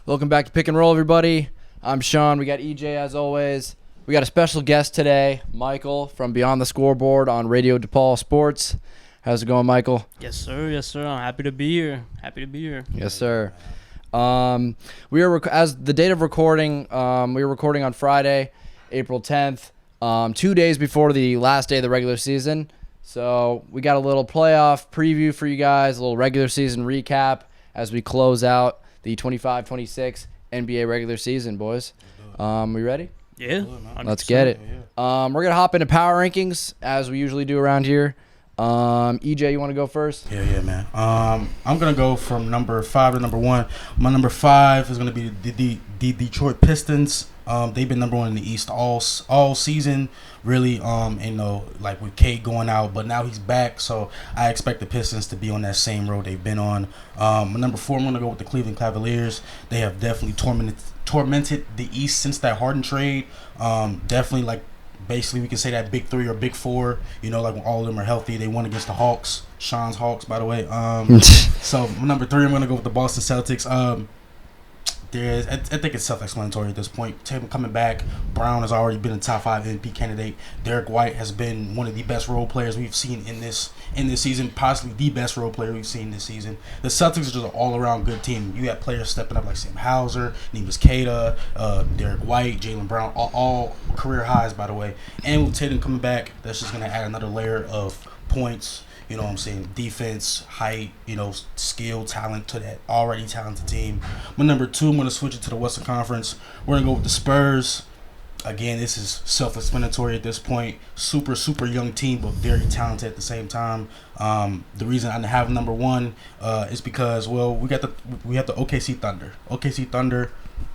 Welcome back to Pick and Roll, everybody. I'm Sean. We got EJ as always. We got a special guest today, Michael from Beyond The ScoreBoard on Radio DePaul Sports. How's it going, Michael? Yes, sir. Yes, sir. I'm happy to be here. Yes, sir. We are as the date of recording. We were recording on Friday, April 10th, 2 days before the last day of the regular season. So we got a little playoff preview for you guys, a little regular season recap as we close out the 25-26 NBA regular season, boys. We ready? Yeah. Let's get it. We're going to hop into power rankings as we usually do around here. EJ, you want to go first? Yeah, man. I'm going to go from number 5 to number 1. My number 5 is going to be the Detroit Pistons. They've been number 1 in the East all season, really. Like with Cade going out, but now he's back, so I expect the Pistons to be on that same road they've been on. My number 4, I'm going to go with the Cleveland Cavaliers. They have definitely tormented the East since that Harden trade. Definitely, like, basically we can say that big 3 or big 4. Like when all of them are healthy, they won against the Hawks. Sean's Hawks, by the way. So my number 3, I'm going to go with the Boston Celtics. I think it's self-explanatory at this point. Tatum coming back. Brown has already been a top 5 MVP candidate. Derek White has been one of the best role players we've seen in this season, possibly the best role player we've seen this season. The Celtics are just an all-around good team. You got players stepping up like Sam Hauser, Neemias Queta, Derek White, Jaylen Brown, all career highs, by the way. And with Tatum coming back, that's just going to add another layer of points. You know what I'm saying? Defense, height, skill, talent to that already talented team. My number 2, I'm going to switch it to the Western Conference. We're going to go with the Spurs. Again, this is self-explanatory at this point. Super, super young team, but very talented at the same time. The reason I have number 1 is because, we have the OKC Thunder. OKC Thunder,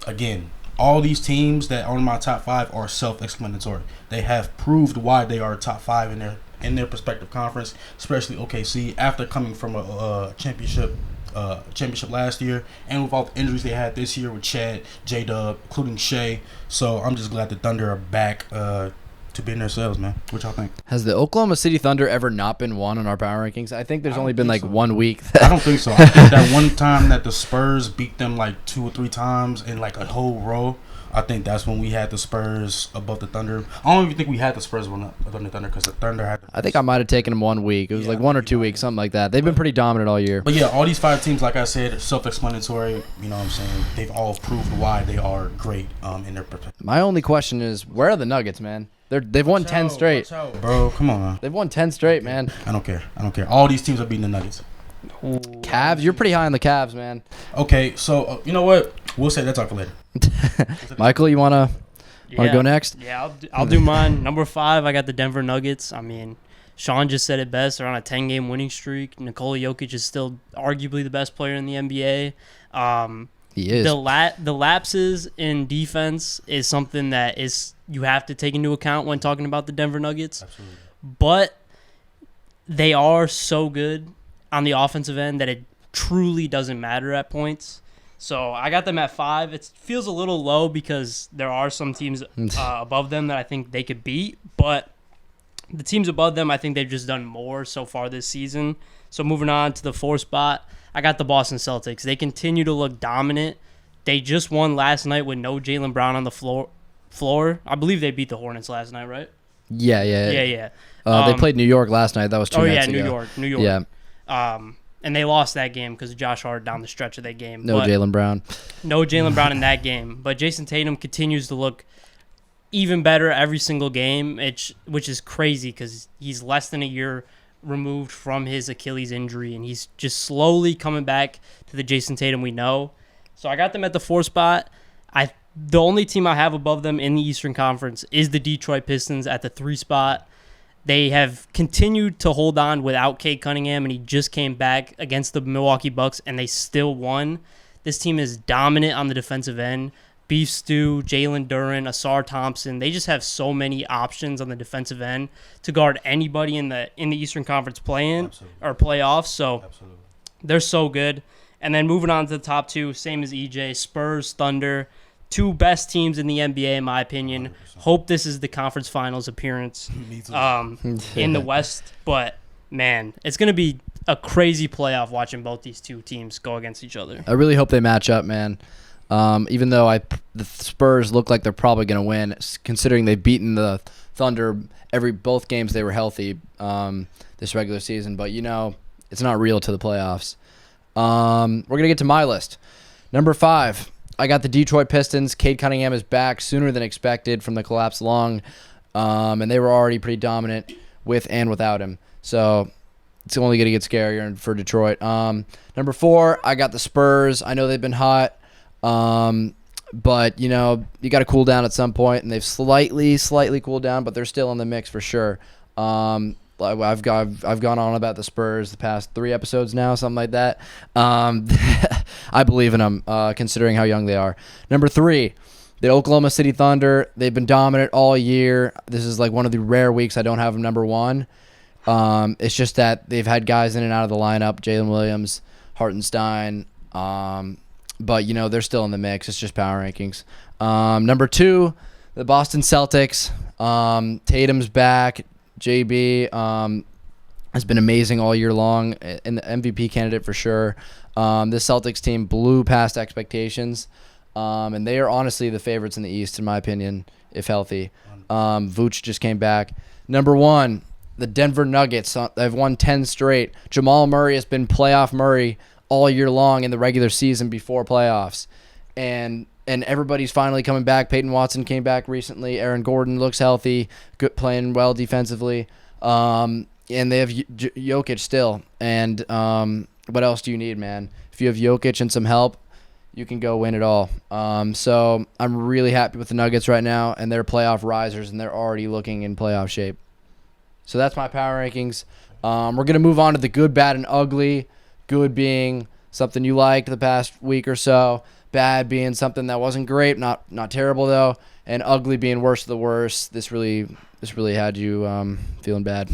again, all these teams that are in my top 5 are self-explanatory. They have proved why they are top 5 in their respective conference, especially OKC, after coming from a championship last year, and with all the injuries they had this year with Chad, J-Dub, including Shea. So I'm just glad the Thunder are back to being themselves, man. What y'all think? Has the Oklahoma City Thunder ever not been one on our power rankings? I think there's only been like 1 week. I don't think so. I think that one time that the Spurs beat them like 2 or 3 times in like a whole row, I think that's when we had the Spurs above the Thunder. I don't even think we had the Spurs above the Thunder because the Thunder had I think I might have taken them 1 week. It was like 1 or 2 weeks, something like that. They've been pretty dominant all year. But yeah, all these 5 teams, like I said, are self-explanatory. You know what I'm saying? They've all proved why they are great in their perspective. My only question is, where are the Nuggets, man? They've won 10 straight. Bro, come on. They've won 10 straight, man. I don't care. All these teams are beating the Nuggets. Cavs? You're pretty high on the Cavs, man. Okay, so you know what? We'll say that talk for later. Michael, you wanna go next? Yeah, I'll do mine. Number 5, I got the Denver Nuggets. I mean, Sean just said it best. They're on a 10-game winning streak. Nikola Jokic is still arguably the best player in the NBA. He is. The lapses in defense is something that you have to take into account when talking about the Denver Nuggets. Absolutely. But they are so good on the offensive end that it truly doesn't matter at points. So I got them at 5. It feels a little low because there are some teams above them that I think they could beat. But the teams above them, I think they've just done more so far this season. So moving on to the 4 spot, I got the Boston Celtics. They continue to look dominant. They just won last night with no Jaylen Brown on the floor. I believe they beat the Hornets last night, right? Yeah. They played New York last night. That was 2 nights ago. New York. Yeah. And they lost that game because of Josh Hart down the stretch of that game. No Jaylen Brown. No Jaylen Brown in that game. But Jason Tatum continues to look even better every single game, which is crazy because he's less than a year removed from his Achilles injury, and he's just slowly coming back to the Jason Tatum we know. So I got them at the 4 spot. The only team I have above them in the Eastern Conference is the Detroit Pistons at the 3 spot. They have continued to hold on without Cade Cunningham, and he just came back against the Milwaukee Bucks, and they still won. This team is dominant on the defensive end. Beef Stew, Jalen Duren, Asar Thompson, they just have so many options on the defensive end to guard anybody in the Eastern Conference play-in or playoffs. So they're so good. And then moving on to the top 2, same as EJ, Spurs, Thunder. 2 best teams in the NBA, in my opinion. 100%. Hope this is the conference finals appearance in the West. But, man, it's going to be a crazy playoff watching both these 2 teams go against each other. I really hope they match up, man. Even though the Spurs look like they're probably going to win, considering they've beaten the Thunder both games they were healthy this regular season. But, it's not real to the playoffs. We're going to get to my list. Number 5, I got the Detroit Pistons. Cade Cunningham is back sooner than expected from the collapsed lung, and they were already pretty dominant with and without him. So it's only going to get scarier for Detroit. Number 4, I got the Spurs. I know they've been hot, but, you got to cool down at some point, and they've slightly cooled down, but they're still in the mix for sure. I've gone on about the Spurs the past 3 episodes now, something like that. I believe in them, considering how young they are. Number 3, the Oklahoma City Thunder. They've been dominant all year. This is like one of the rare weeks I don't have them number 1. It's just that they've had guys in and out of the lineup, Jalen Williams, Hartenstein, but, they're still in the mix. It's just power rankings. Number 2, the Boston Celtics. Tatum's back. JB has been amazing all year long, and the MVP candidate for sure. This Celtics team blew past expectations, and they are honestly the favorites in the East, in my opinion, if healthy. Vooch just came back. Number 1, the Denver Nuggets. They've won 10 straight. Jamal Murray has been playoff Murray all year long in the regular season before playoffs, and everybody's finally coming back. Peyton Watson came back recently. Aaron Gordon looks healthy, good, playing well defensively. And they have Jokic still. And what else do you need, man? If you have Jokic and some help, you can go win it all. So I'm really happy with the Nuggets right now, and they're playoff risers, and they're already looking in playoff shape. So that's my power rankings. We're going to move on to the good, bad, and ugly. Good being something you liked the past week or so. Bad being something that wasn't great, not terrible though, and ugly being worst of the worst. This really had you feeling bad.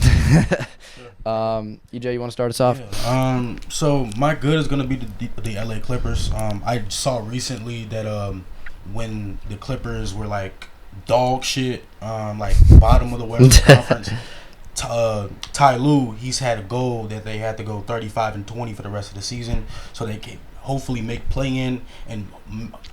EJ, you want to start us off? Yeah. So my good is gonna be the LA Clippers. I saw recently that when the Clippers were like dog shit, like bottom of the Western Conference. Ty Lue, he's had a goal that they had to go 35-20 for the rest of the season, so they can hopefully make play-in and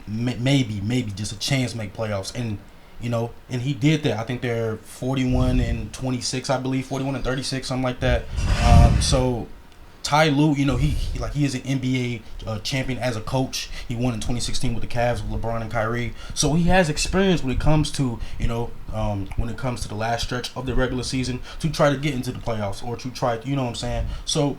maybe just a chance to make playoffs. And and he did that. I think they're 41-26, I believe, 41-36, something like that. So Ty Lue, he is an NBA champion as a coach. He won in 2016 with the Cavs with LeBron and Kyrie. So he has experience when it comes to the last stretch of the regular season to try to get into the playoffs or to try, what I'm saying? So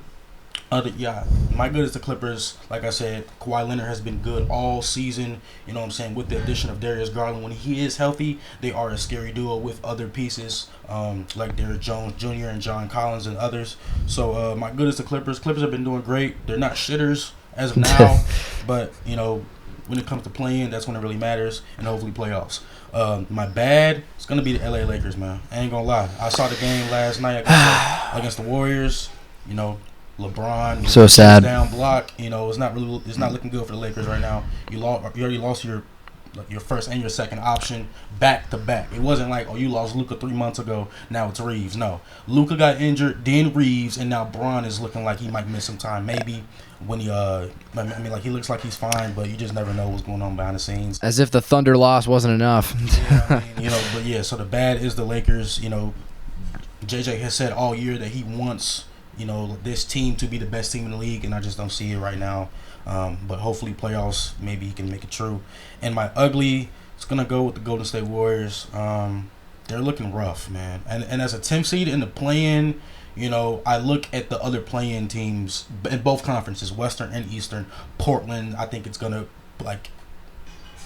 my good is the Clippers. Like I said, Kawhi Leonard has been good all season. With the addition of Darius Garland, when he is healthy, they are a scary duo with other pieces like Derrick Jones Jr. and John Collins and others. So my good is the Clippers. Clippers have been doing great. They're not shitters as of now, but when it comes to playing, that's when it really matters, and hopefully playoffs. My bad, it's gonna be the LA Lakers, man. I ain't gonna lie. I saw the game last night against the Warriors. LeBron, so sad. Down block. It's not looking good for the Lakers right now. You already lost your first and your second option back to back. It wasn't like, you lost Luka 3 months ago, now it's Reeves. No, Luka got injured, then Reeves, and now Bron is looking like he might miss some time. Maybe when he he looks like he's fine, but you just never know what's going on behind the scenes. As if the Thunder loss wasn't enough. Yeah, so the bad is the Lakers. JJ has said all year that he wants this team to be the best team in the league, and I just don't see it right now. But hopefully playoffs, maybe he can make it true. And my ugly, it's going to go with the Golden State Warriors. They're looking rough, man. And as a 10th seed in the play-in, I look at the other play-in teams in both conferences, Western and Eastern. Portland, I think it's going to,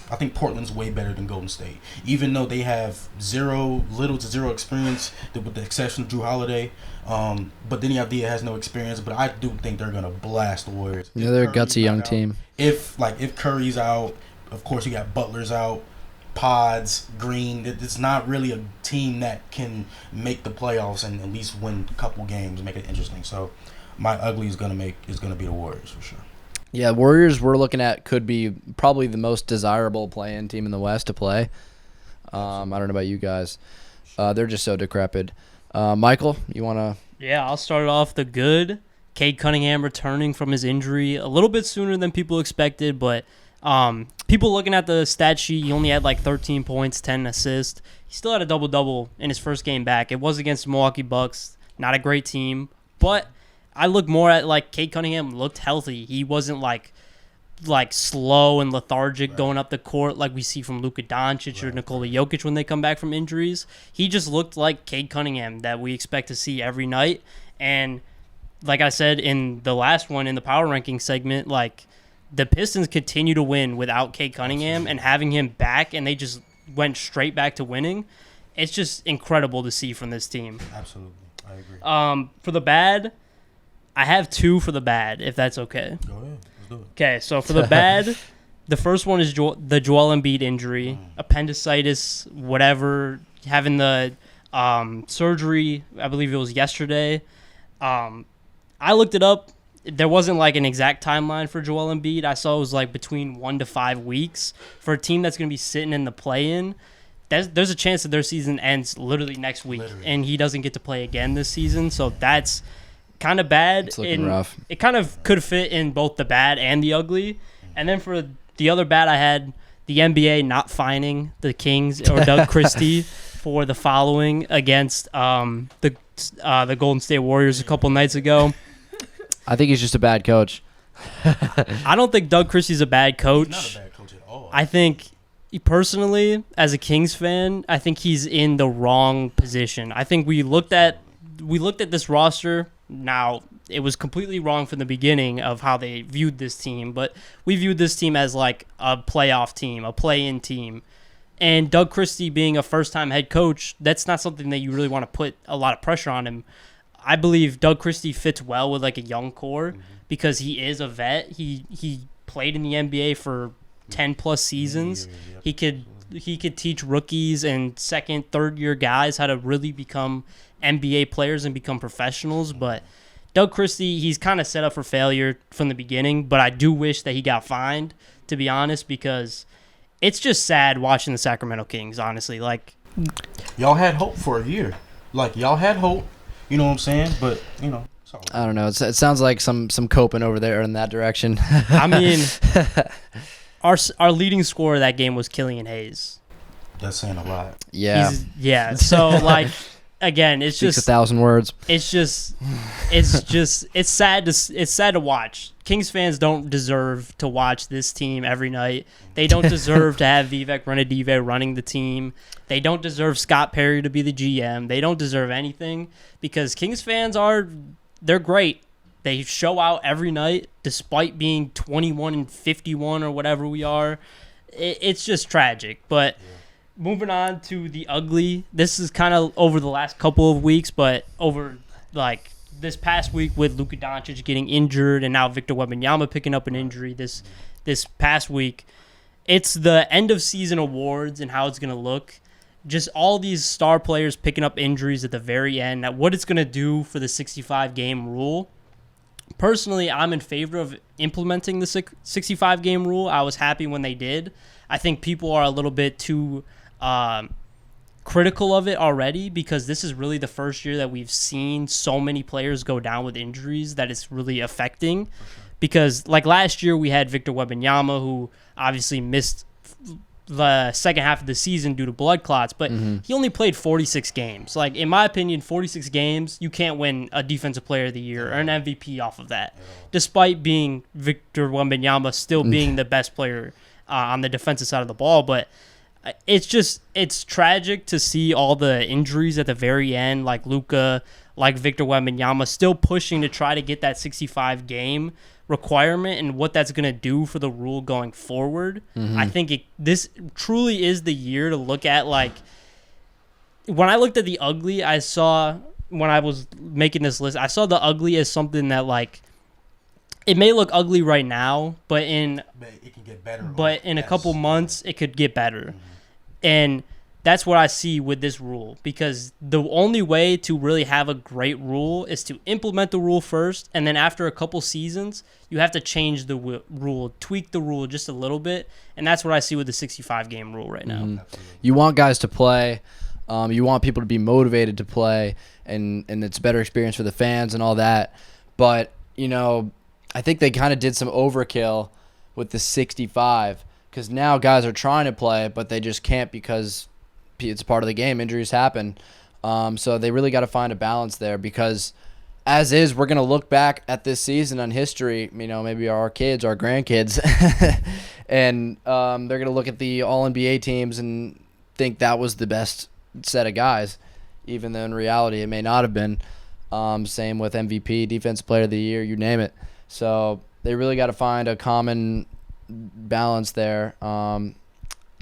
I think Portland's way better than Golden State, even though they have little to zero experience, with the exception of Drew Holiday. But then Avdija has no experience, but I do think they're gonna blast the Warriors. Yeah, they're a gutsy young team. If Curry's out, of course you got Butler's out, Pods, Green. It's not really a team that can make the playoffs and at least win a couple games, make it interesting. So my ugly is gonna be the Warriors for sure. Yeah, Warriors we're looking at could be probably the most desirable play-in team in the West to play. I don't know about you guys. They're just so decrepit. Michael, you want to? Yeah, I'll start it off the good. Cade Cunningham returning from his injury a little bit sooner than people expected, but People looking at the stat sheet, he only had like 13 points, 10 assists. He still had a double-double in his first game back. It was against the Milwaukee Bucks, not a great team. But I look more at like Cade Cunningham looked healthy. He wasn't like slow and lethargic going up the court like we see from Luka Doncic or Nikola Jokic when they come back from injuries. He just looked like Cade Cunningham that we expect to see every night. And like I said in the last one in the power ranking segment, like the Pistons continue to win without Cade Cunningham, and having him back and they just went straight back to winning. It's just incredible to see from this team. Absolutely. I agree. For the bad, I have two for the bad, if that's okay. Go ahead. Let's do it. Okay, so for the bad, the first one is the Joel Embiid injury, appendicitis, whatever, having the surgery, I believe it was yesterday. I looked it up. There wasn't like an exact timeline for Joel Embiid. I saw it was like between 1 to 5 weeks. For a team that's going to be sitting in the play-in, there's a chance that their season ends literally next week, and he doesn't get to play again this season. So that's kind of bad. It's looking rough. It kind of could fit in both the bad and the ugly. And then for the other bad, I had the NBA not fining the Kings or Doug Christie for the following against the Golden State Warriors a couple nights ago. I think he's just a bad coach. I don't think Doug Christie's a bad coach. He's not a bad coach at all. I think personally, as a Kings fan, I think he's in the wrong position. I think we looked at this roster. Now, it was completely wrong from the beginning of how they viewed this team, but we viewed this team as like a playoff team, a play-in team. And Doug Christie being a first-time head coach, that's not something that you really want to put a lot of pressure on him. I believe Doug Christie fits well with like a young core because he is a vet. He played in the NBA for 10+ seasons. He could teach rookies and second, third year guys how to really become NBA players and become professionals. But Doug Christie, he's kind of set up for failure from the beginning. But I do wish that he got fined, to be honest, because it's just sad watching the Sacramento Kings. Honestly, like y'all had hope for a year. Like y'all had hope. You know what I'm saying? But, you know. I don't know. It sounds like some coping over there in that direction. I mean, our leading scorer that game was Killian Hayes. That's saying a lot. Yeah. So, like, again, it's Speaks just 1,000 words. it's sad to watch. Kings fans don't deserve to watch this team every night. They don't deserve to have Vivek Ranadive running the team. They don't deserve Scott Perry to be the GM. They don't deserve anything because Kings fans they're great. They show out every night despite being 21-51 or whatever we are. It's just tragic. But moving on to the ugly, this is kind of over the last couple of weeks, but over like this past week with Luka Doncic getting injured and now Victor Wembanyama picking up an injury this past week, it's the end of season awards and how it's going to look. Just all these star players picking up injuries at the very end, what it's going to do for the 65-game rule. Personally, I'm in favor of implementing the 65-game rule. I was happy when they did. I think people are a little bit too critical of it already because this is really the first year that we've seen so many players go down with injuries that it's really affecting. Because like last year we had Victor Wembanyama, who obviously missed the second half of the season due to blood clots, but he only played 46 games. Like, in my opinion, 46 games, you can't win a Defensive Player of the Year or an MVP off of that, despite being Victor Wembanyama still being the best player on the defensive side of the ball. But it's tragic to see all the injuries at the very end, like Luka, like Victor Wembanyama, still pushing to try to get that 65-game requirement and what that's going to do for the rule going forward. I think this truly is the year to look at. Like, when I looked at the ugly, I saw, when I was making this list, I saw the ugly as something that, like, it may look ugly right now, but it can get better. But in a couple months, it could get better. And that's what I see with this rule, because the only way to really have a great rule is to implement the rule first, and then after a couple seasons, you have to change the rule, tweak the rule just a little bit, and that's what I see with the 65-game rule right now. You want guys to play. You want people to be motivated to play, and it's a better experience for the fans and all that. But, you know, I think they kind of did some overkill with the 65, because now guys are trying to play, but they just can't because it's part of the game. Injuries happen. So they really got to find a balance there, because as is, we're going to look back at this season on history, maybe our kids, our grandkids, and they're going to look at the All-NBA teams and think that was the best set of guys, even though in reality it may not have been. Same with MVP, Defensive Player of the Year, you name it. So they really got to find a common balance there, that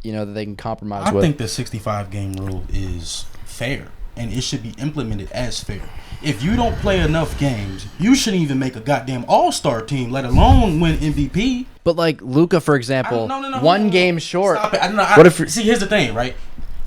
they can compromise with. I think the 65-game rule is fair, and it should be implemented as fair. If you don't play enough games, you shouldn't even make a goddamn all-star team, let alone win MVP. But like Luka, for example, one game short. Stop it. See, here's the thing, right?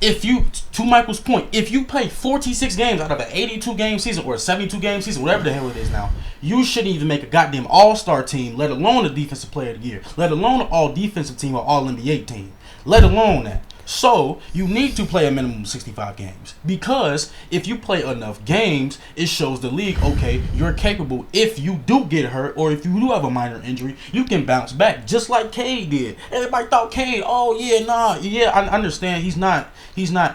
If you, to Michael's point, if you play 46 games out of an 82-game season or a 72-game season, whatever the hell it is now, you shouldn't even make a goddamn all-star team, let alone a defensive player of the year, let alone an all-defensive team or all-NBA team, let alone that. So, you need to play a minimum of 65 games. Because if you play enough games, it shows the league, okay, you're capable. If you do get hurt or if you do have a minor injury, you can bounce back, just like Cade did. Everybody thought Cade, I understand he's not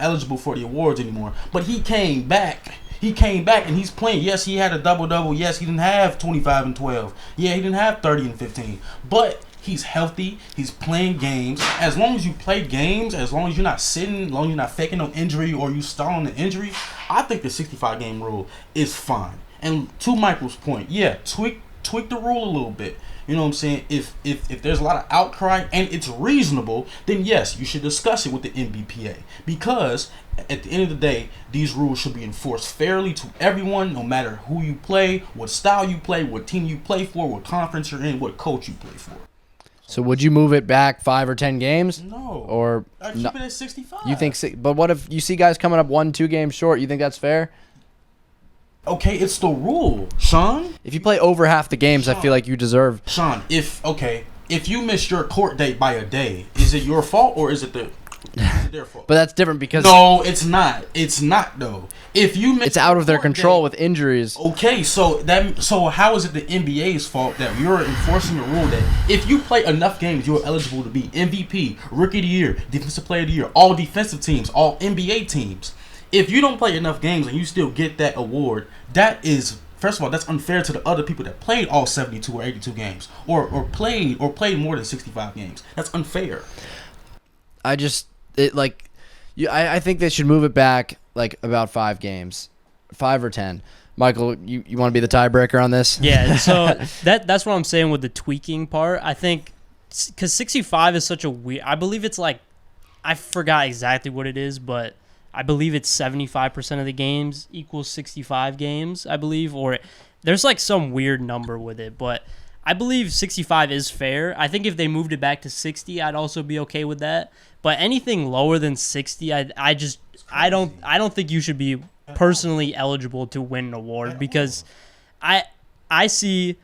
eligible for the awards anymore. But he came back. He came back and he's playing. Yes, he had a double-double. Yes, he didn't have 25 and 12. Yeah, he didn't have 30 and 15. But he's healthy. He's playing games. As long as you play games, as long as you're not sitting, as long as you're not faking no injury or you stalling the injury, I think the 65-game rule is fine. And to Michael's point, yeah, tweak the rule a little bit. You know what I'm saying? If there's a lot of outcry and it's reasonable, then yes, you should discuss it with the NBPA. Because at the end of the day, these rules should be enforced fairly to everyone, no matter who you play, what style you play, what team you play for, what conference you're in, what coach you play for. So would you move it back 5 or 10 games? No. Or I keep it at 65. You think? But what if you see guys coming up 1-2 games short? You think that's fair? Okay, it's the rule, Sean. If you play over half the games, Sean, I feel like you deserve. Sean, if you miss your court date by a day, is it your fault or is it their fault? But that's different because no, it's not. It's not though. If you miss, it's out of their control with injuries. Okay, so how is it the NBA's fault that you're enforcing a rule that if you play enough games, you're eligible to be MVP, Rookie of the Year, Defensive Player of the Year, all defensive teams, all NBA teams. If you don't play enough games and you still get that award, that is, first of all, that's unfair to the other people that played all 72 or 82 games or played more than 65 games. That's unfair. I think they should move it back like about 5 games, 5 or 10. Michael, you want to be the tiebreaker on this? Yeah, so that's what I'm saying with the tweaking part. I think because 65 is such a weird, I believe it's like, I forgot exactly what it is, but I believe it's 75% of the games equals 65 games, I believe, or there's like some weird number with it, but I believe 65 is fair. I think if they moved it back to 60, I'd also be okay with that. But anything lower than 60, I don't think you should be personally eligible to win an award, because I see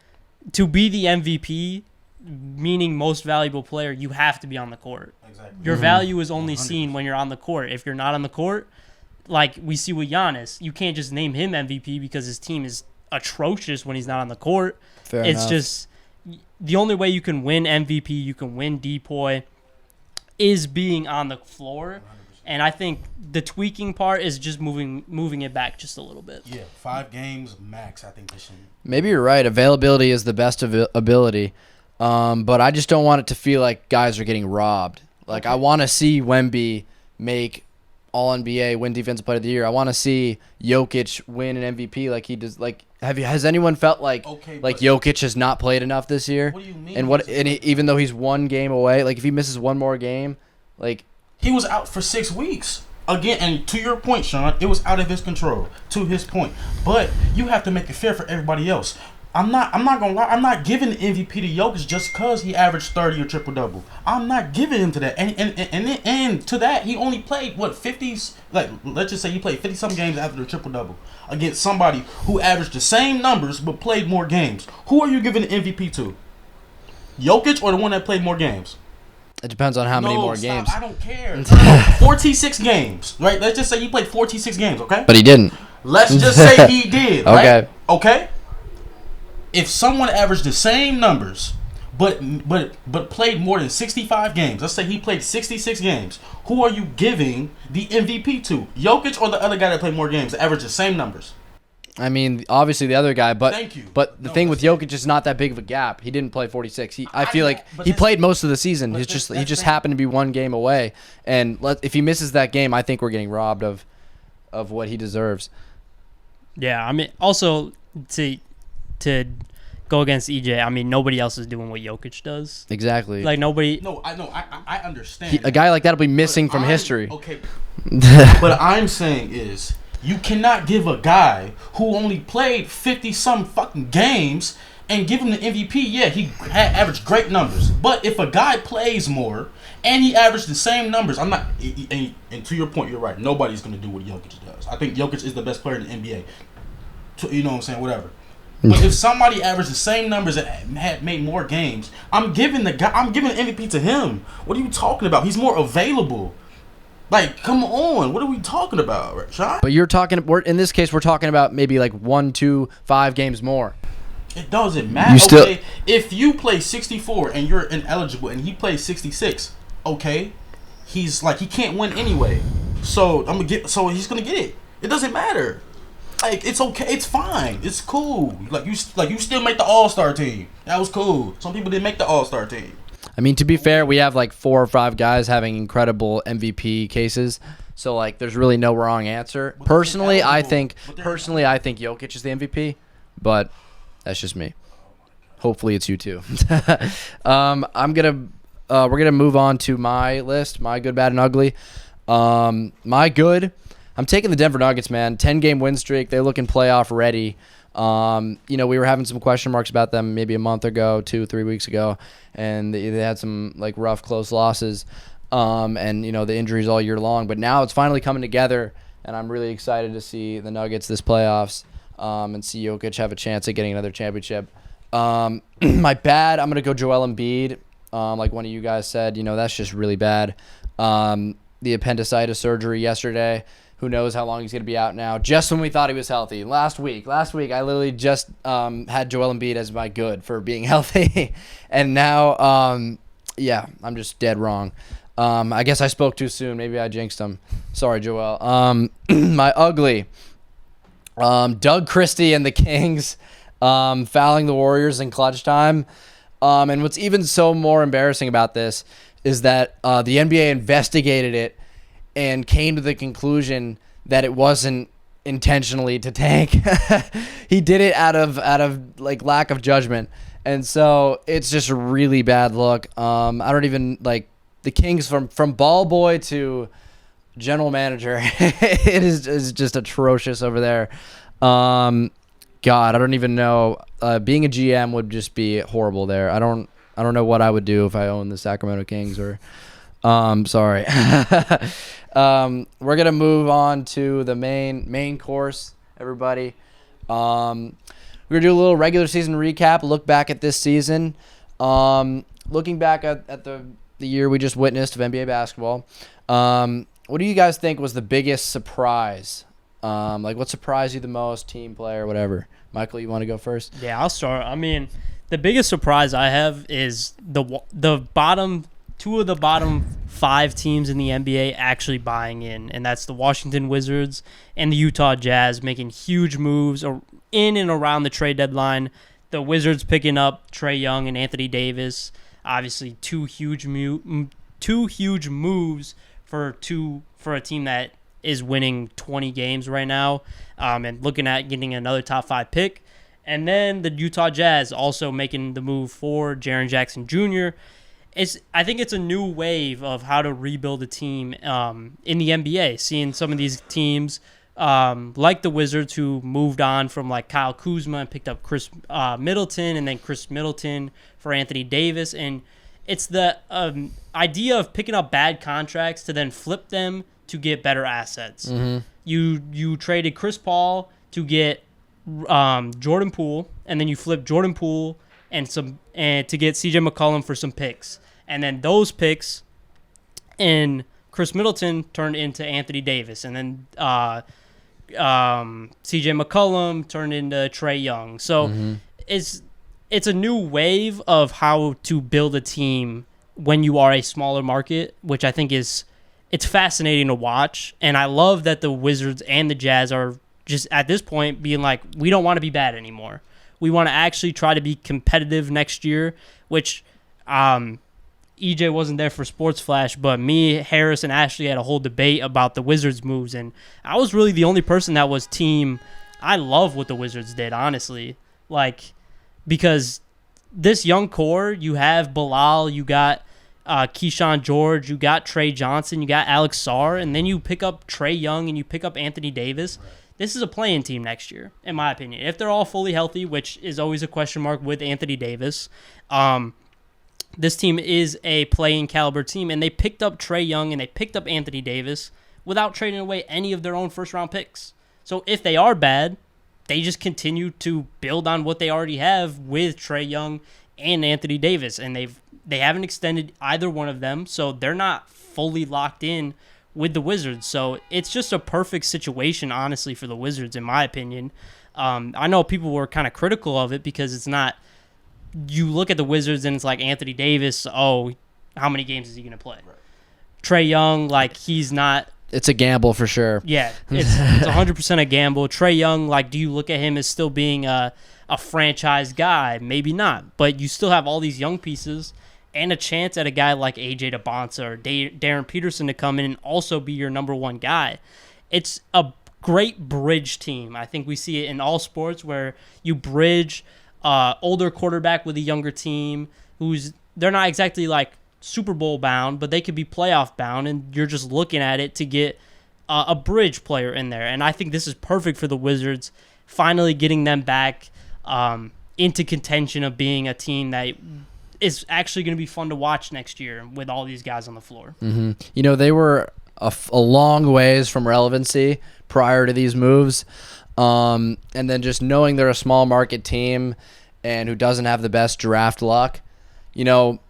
to be the MVP, meaning most valuable player, you have to be on the court. Exactly. Your value is only 100%. Seen when you're on the court. If you're not on the court, like we see with Giannis, you can't just name him MVP because his team is atrocious when he's not on the court. Fair it's enough. Just the only way you can win MVP, you can win DPOY, is being on the floor. 100%. And I think the tweaking part is just moving it back just a little bit. Yeah, 5 games max, I think they should. Maybe you're right. Availability is the best ability. But I just don't want it to feel like guys are getting robbed. Like, I want to see Wemby make All-NBA, win Defensive Player of the Year. I want to see Jokic win an MVP like he does. Like, has anyone felt like Jokic has not played enough this year? What do you mean? Even though he's 1 game away, like if he misses 1 more game, like he was out for 6 weeks. Again, and to your point, Sean, it was out of his control. To his point, but you have to make it fair for everybody else. I'm not gonna lie. I'm not giving the MVP to Jokic just because he averaged 30 or triple double. I'm not giving him to that. And to that, he only played 50s. Like, let's just say he played 50-some games after the triple double against somebody who averaged the same numbers but played more games. Who are you giving the MVP to? Jokic or the one that played more games? It depends on how many more games. I don't care. 46 games, right? Let's just say he played 46 games, okay? But he didn't. Let's just say he did, right? Okay. Okay? If someone averaged the same numbers but played more than 65 games. Let's say he played 66 games. Who are you giving the MVP to? Jokic or the other guy that played more games, that averaged the same numbers? I mean, obviously the other guy, but Thank you. But the thing with Jokic is not that big of a gap. He didn't play 46. I feel like he played most of the season. He just happened to be one game away. And if he misses that game, I think we're getting robbed of what he deserves. Yeah, I mean, also to go against EJ, I mean, nobody else is doing what Jokic does. Exactly. Like nobody. No, I know. I understand. A guy like that will be missing from history. Okay. What I'm saying is, you cannot give a guy who only played 50-some fucking games and give him the MVP. Yeah, he had averaged great numbers. But if a guy plays more and he averaged the same numbers, I'm not. And to your point, you're right. Nobody's gonna do what Jokic does. I think Jokic is the best player in the NBA. You know what I'm saying? Whatever. But if somebody averaged the same numbers and had made more games, I'm giving the MVP to him. What are you talking about? He's more available. Like, come on. What are we talking about, right, Sean? But in this case, we're talking about maybe like 1, 2, 5 games more. It doesn't matter. If you play 64 and you're ineligible and he plays 66, okay, he's like, he can't win anyway. So he's gonna get it. It doesn't matter. Like, it's okay. It's fine. It's cool. Like you still make the All-Star team. That was cool. Some people didn't make the All-Star team. I mean, to be fair, we have like 4 or 5 guys having incredible MVP cases, so like there's really no wrong answer. Personally, I think Jokic is the MVP, but that's just me. Hopefully, it's you too. We're gonna move on to my list, my good, bad, and ugly. My good, I'm taking the Denver Nuggets, man. 10-game win streak. They look in playoff ready. We were having some question marks about them maybe a month ago, 2-3 weeks ago, and they had some like rough, close losses, and the injuries all year long. But now it's finally coming together, and I'm really excited to see the Nuggets this playoffs, and see Jokic have a chance at getting another championship. My bad, I'm gonna go Joel Embiid. Like one of you guys said, that's just really bad. The appendicitis surgery yesterday. Who knows how long he's going to be out now. Just when we thought he was healthy. Last week, I literally just had Joel Embiid as my good for being healthy. And now, I'm just dead wrong. I guess I spoke too soon. Maybe I jinxed him. Sorry, Joel. My ugly. Doug Christie and the Kings fouling the Warriors in clutch time. And what's even so more embarrassing about this is that the NBA investigated it and came to the conclusion that it wasn't intentionally to tank. He did it out of like lack of judgment, and so it's just a really bad look. I don't even like the Kings from ball boy to general manager. It is just atrocious over there. God, I don't even know. Being a GM would just be horrible there. I don't know what I would do if I owned the Sacramento Kings or. Sorry. We're gonna move on to the main course, everybody. We're gonna do a little regular season recap, look back at this season. Looking back at the year we just witnessed of NBA basketball. What do you guys think was the biggest surprise? Like what surprised you the most, team, player, whatever? Michael, you want to go first? Yeah, I'll start. I mean, the biggest surprise I have is the bottom. 2 of the bottom 5 teams in the NBA actually buying in, and that's the Washington Wizards and the Utah Jazz making huge moves in and around the trade deadline. The Wizards picking up Trae Young and Anthony Davis, obviously two huge moves for a team that is winning 20 games right now, and looking at getting another top 5 pick. And then the Utah Jazz also making the move for Jaren Jackson Jr. I think it's a new wave of how to rebuild a team in the NBA. Seeing some of these teams like the Wizards who moved on from like Kyle Kuzma and picked up Chris Middleton, and then Chris Middleton for Anthony Davis. And it's the idea of picking up bad contracts to then flip them to get better assets. Mm-hmm. You traded Chris Paul to get Jordan Poole, and then you flip Jordan Poole and to get CJ McCollum for some picks. And then those picks and Chris Middleton turned into Anthony Davis. And then CJ McCollum turned into Trae Young. So it's a new wave of how to build a team when you are a smaller market, which I think it's fascinating to watch. And I love that the Wizards and the Jazz are just at this point being like, we don't want to be bad anymore. We want to actually try to be competitive next year, which EJ wasn't there for Sports Flash, but me, Harris, and Ashley had a whole debate about the Wizards' moves, and I was really the only person that was team. I love what the Wizards did, honestly, because this young core, you have Bilal, you got Keyshawn George, you got Trey Johnson, you got Alex Sarr, and then you pick up Trey Young and you pick up Anthony Davis. Right. This is a play-in team next year, in my opinion. If they're all fully healthy, which is always a question mark with Anthony Davis, this team is a play-in caliber team, and they picked up Trey Young and they picked up Anthony Davis without trading away any of their own first-round picks. So if they are bad, they just continue to build on what they already have with Trey Young and Anthony Davis, and they haven't extended either one of them, so they're not fully locked in with the Wizards. So it's just a perfect situation, honestly, for the Wizards, in my opinion. I know people were kind of critical of it because it's not – you look at the Wizards and it's like Anthony Davis, how many games is he going to play? Right. Trey Young, he's not – it's a gamble for sure. Yeah, it's 100% a gamble. Trey Young, do you look at him as still being a franchise guy? Maybe not, but you still have all these young pieces and a chance at a guy like AJ DeBonsa or Darren Peterson to come in and also be your number one guy. It's a great bridge team. I think we see it in all sports where you bridge older quarterback with a younger team they're not exactly Super Bowl bound, but they could be playoff bound, and you're just looking at it to get a bridge player in there. And I think this is perfect for the Wizards, finally getting them back into contention of being a team that is actually going to be fun to watch next year with all these guys on the floor. Mm-hmm. They were a long ways from relevancy prior to these moves. And then just knowing they're a small market team and who doesn't have the best draft luck,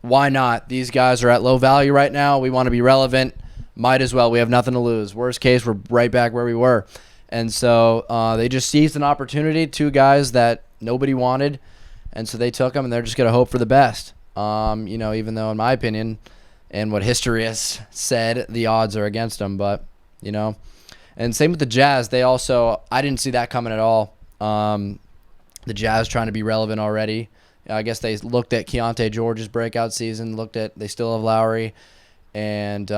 why not? These guys are at low value right now. We want to be relevant. Might as well. We have nothing to lose. Worst case, we're right back where we were. And so they just seized an opportunity, two guys that nobody wanted, and so they took them, and they're just going to hope for the best. Even though, in my opinion, and what history has said, the odds are against them. But, and same with the Jazz. They also, I didn't see that coming at all. The Jazz trying to be relevant already. I guess they looked at Keontae George's breakout season, they still have Lowry, and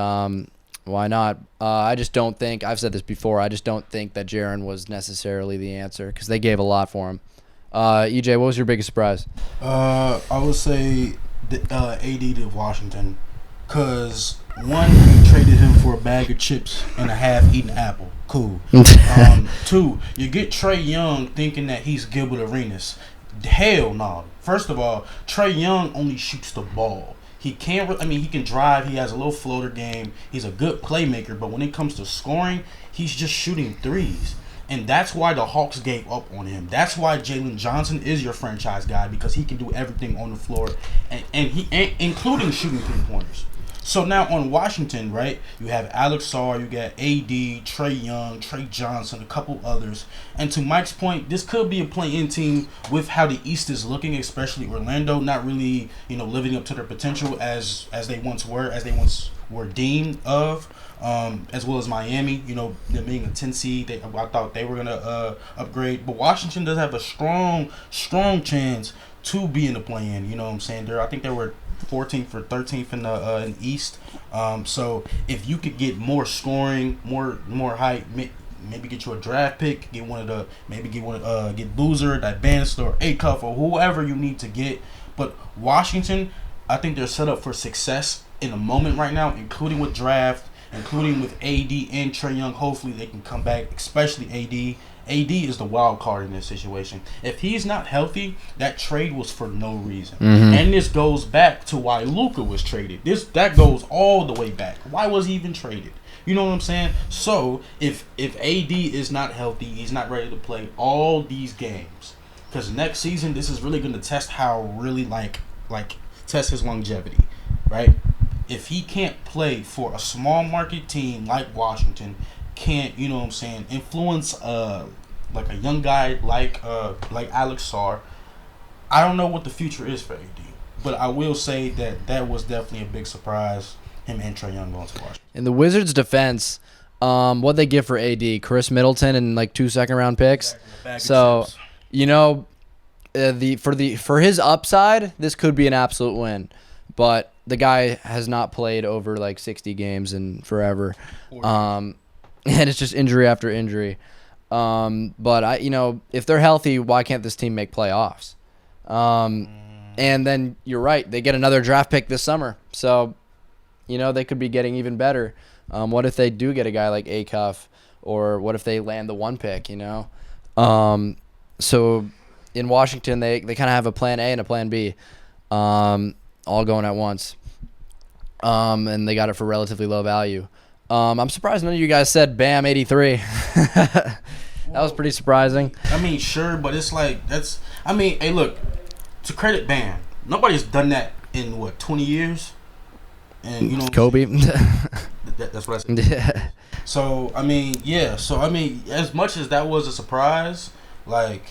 why not? I just don't think, I've said this before, I just don't think that Jaren was necessarily the answer because they gave a lot for him. EJ, what was your biggest surprise? I would say the AD to Washington, because one, you traded him for a bag of chips and a half-eaten apple. Cool. Two, you get Trey Young thinking that he's Gilbert Arenas. Hell no. First of all, Trey Young only shoots the ball. He can't. He can drive. He has a little floater game. He's a good playmaker. But when it comes to scoring, he's just shooting threes. And that's why the Hawks gave up on him. That's why Jalen Johnson is your franchise guy, because he can do everything on the floor, and including shooting three-pointers. So now on Washington, right, you have Alex Sarr, you got AD, Trey Young, Trey Johnson, a couple others. And to Mike's point, this could be a play-in team with how the East is looking, especially Orlando, not really, living up to their potential as they once were deemed of, as well as Miami, them being a 10 seed. I thought they were going to upgrade. But Washington does have a strong chance to be in the play-in. You know what I'm saying? I think they were 14th or 13th in the East. So if you could get more scoring, more height, maybe get you a draft pick, get Boozer, that Bannister, or Acuff, or whoever you need to get. But Washington, I think they're set up for success in the moment right now, including with draft, including with AD and Trey Young. Hopefully they can come back, especially AD. AD is the wild card in this situation. If he's not healthy, that trade was for no reason. Mm-hmm. And this goes back to why Luka was traded. That goes all the way back. Why was he even traded? You know what I'm saying? So if AD is not healthy, he's not ready to play all these games. Because next season, this is really going to test how really test his longevity, right? If he can't play for a small market team like Washington, can't, influence like a young guy like Alex Sarr, I don't know what the future is for AD, but I will say that was definitely a big surprise. Him and Trae Young going to Washington. In the Wizards' defense, what they give for AD? Chris Middleton and like 2 second-round picks. So, you know, for his upside, this could be an absolute win, but the guy has not played over like 60 games in forever, and it's just injury after injury. But if they're healthy, why can't this team make playoffs? And then you're right, they get another draft pick this summer, so they could be getting even better. What if they do get a guy like Acuff, or what if they land the 1 pick? So in Washington, they kind of have a plan A and a plan B, all going at once, and they got it for relatively low value. I'm surprised none of you guys said Bam 83. That was pretty surprising. I mean, sure, but it's like hey, look, to credit Bam, nobody's done that in 20 years, and Kobe. That's what I said. So as much as that was a surprise, like,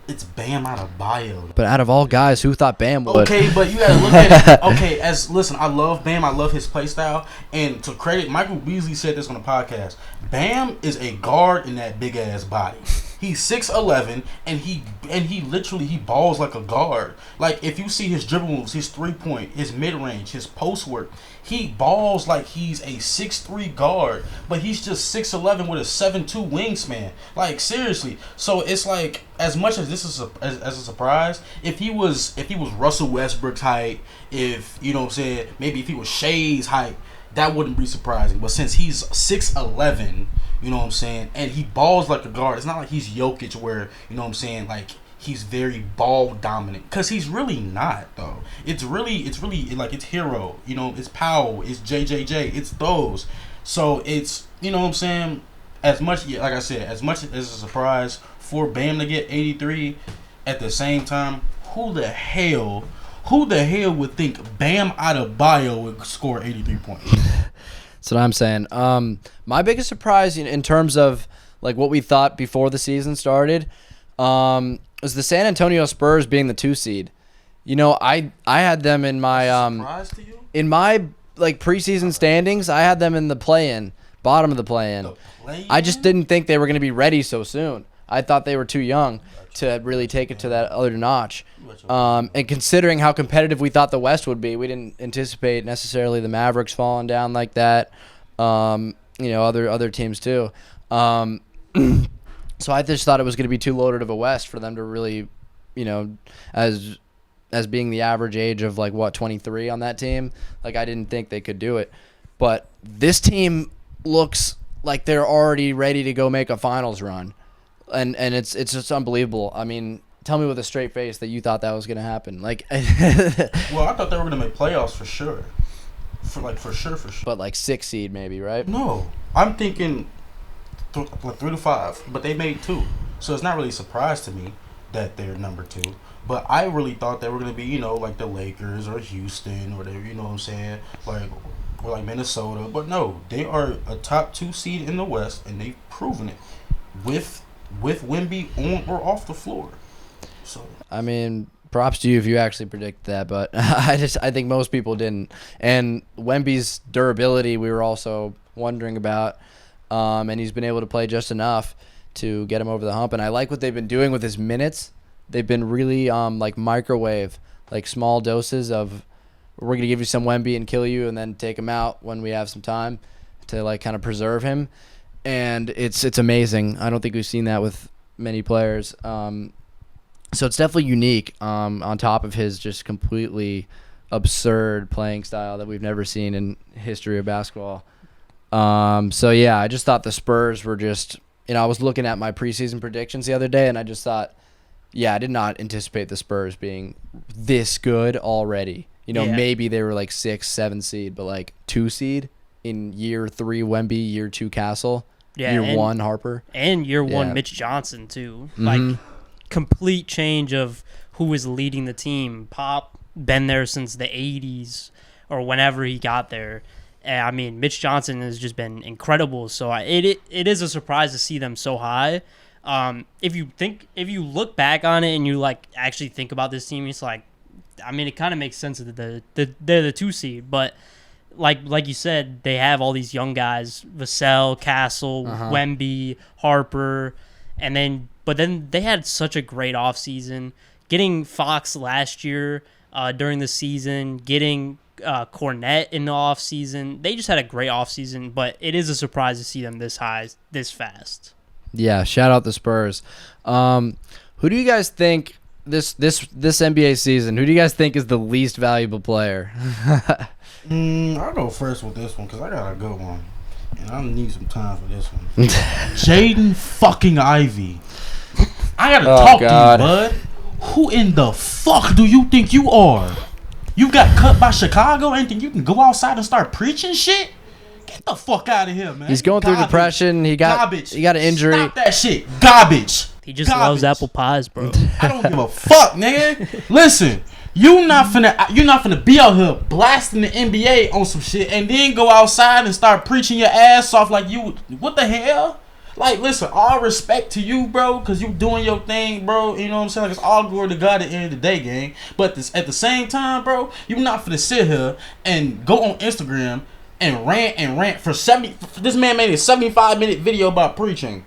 it's Bam out of bio. But out of all guys, who thought Bam would? Okay, but you gotta look at it. Okay, listen, I love Bam. I love his play style. And to credit, Michael Beasley said this on the podcast. Bam is a guard in that big ass body. He's 6'11", and he literally balls like a guard. Like, if you see his dribble moves, his 3-point, his mid range, his post work, he balls like he's a 6'3" guard, but he's just 6'11" with a 7'2" wingspan. Like, seriously. So it's like, as much as this is as a surprise, if he was Russell Westbrook's height, maybe if he was Shea's height, that wouldn't be surprising. But since he's 6'11", and he balls like a guard, it's not like he's Jokic where, like, he's very ball dominant, because he's really not, though. It's really like, it's Hero, it's Powell, it's JJJ, it's those. So it's, as much, like I said, as much as a surprise for Bam to get 83, at the same time, who the hell would think Bam Adebayo would score 83 points? That's what I'm saying. My biggest surprise in terms of like what we thought before the season started was the San Antonio Spurs being the 2 seed. I had them in my surprise to you? In my like preseason standings. I had them in the play-in, bottom of the play-in. I just didn't think they were going to be ready so soon. I thought they were too young to really take it to that other notch. And considering how competitive we thought the West would be, we didn't anticipate necessarily the Mavericks falling down like that. Other teams too. So I just thought it was going to be too loaded of a West for them to really, as being the average age of 23 on that team. Like, I didn't think they could do it. But this team looks like they're already ready to go make a finals run. And it's just unbelievable. I mean, tell me with a straight face that you thought that was going to happen. Like, well, I thought they were going to make playoffs for sure. For sure. But 6 seed maybe, right? No, I'm thinking 3 to 5, but they made 2. So it's not really a surprise to me that they're number 2. But I really thought they were going to be, like the Lakers or Houston or whatever, you know what I'm saying? Or like Minnesota. But no, they are a top 2 seed in the West, and they've proven it with Wemby on or off the floor. So I mean, props to you if you actually predict that, but I think most people didn't. And Wemby's durability, we were also wondering about, and he's been able to play just enough to get him over the hump. And I like what they've been doing with his minutes. They've been really microwave, small doses of, we're gonna give you some Wemby and kill you, and then take him out when we have some time to kind of preserve him. And it's amazing. I don't think we've seen that with many players. So it's definitely unique, on top of his just completely absurd playing style that we've never seen in history of basketball. So yeah, I just thought the Spurs were just, I was looking at my preseason predictions the other day, and I just thought, I did not anticipate the Spurs being this good already. Maybe they were 6, 7 seed, but 2 seed in year 3 Wemby, year 2 Castle, year 1 Harper, and year 1 Mitch Johnson too. Complete change of who was leading the team. Pop been there since the 80s or whenever he got there. I mean, Mitch Johnson has just been incredible. So it is a surprise to see them so high. If you look back on it and you like actually think about this team, it's like, I mean, it kind of makes sense that they're the 2 seed, but like you said, they have all these young guys: Vassell, Castle, Wemby, Harper, but then they had such a great offseason. Getting Fox last year during the season, getting Cornette in the offseason, they just had a great offseason. But it is a surprise to see them this high, this fast. Yeah, shout out the Spurs. Who do you guys think this NBA season? Who do you guys think is the least valuable player? I'll go first with this one because I got a good one, and I need some time for this one. Jaden fucking Ivey. I gotta talk to you, bud. Who in the fuck do you think you are? You got cut by Chicago and think you can go outside and start preaching shit? Get the fuck out of here, man. He's going through depression. He got an injury. Stop that shit. Garbage. He just loves apple pies, bro. I don't give a fuck, nigga. Listen, you're not finna be out here blasting the NBA on some shit and then go outside and start preaching your ass off like you. What the hell? Like, listen, all respect to you, bro, because you doing your thing, bro. You know what I'm saying? Like, it's all glory to God at the end of the day, gang. But at the same time, bro, you're not finna sit here and go on Instagram and rant for 70. This man made a 75-minute video about preaching.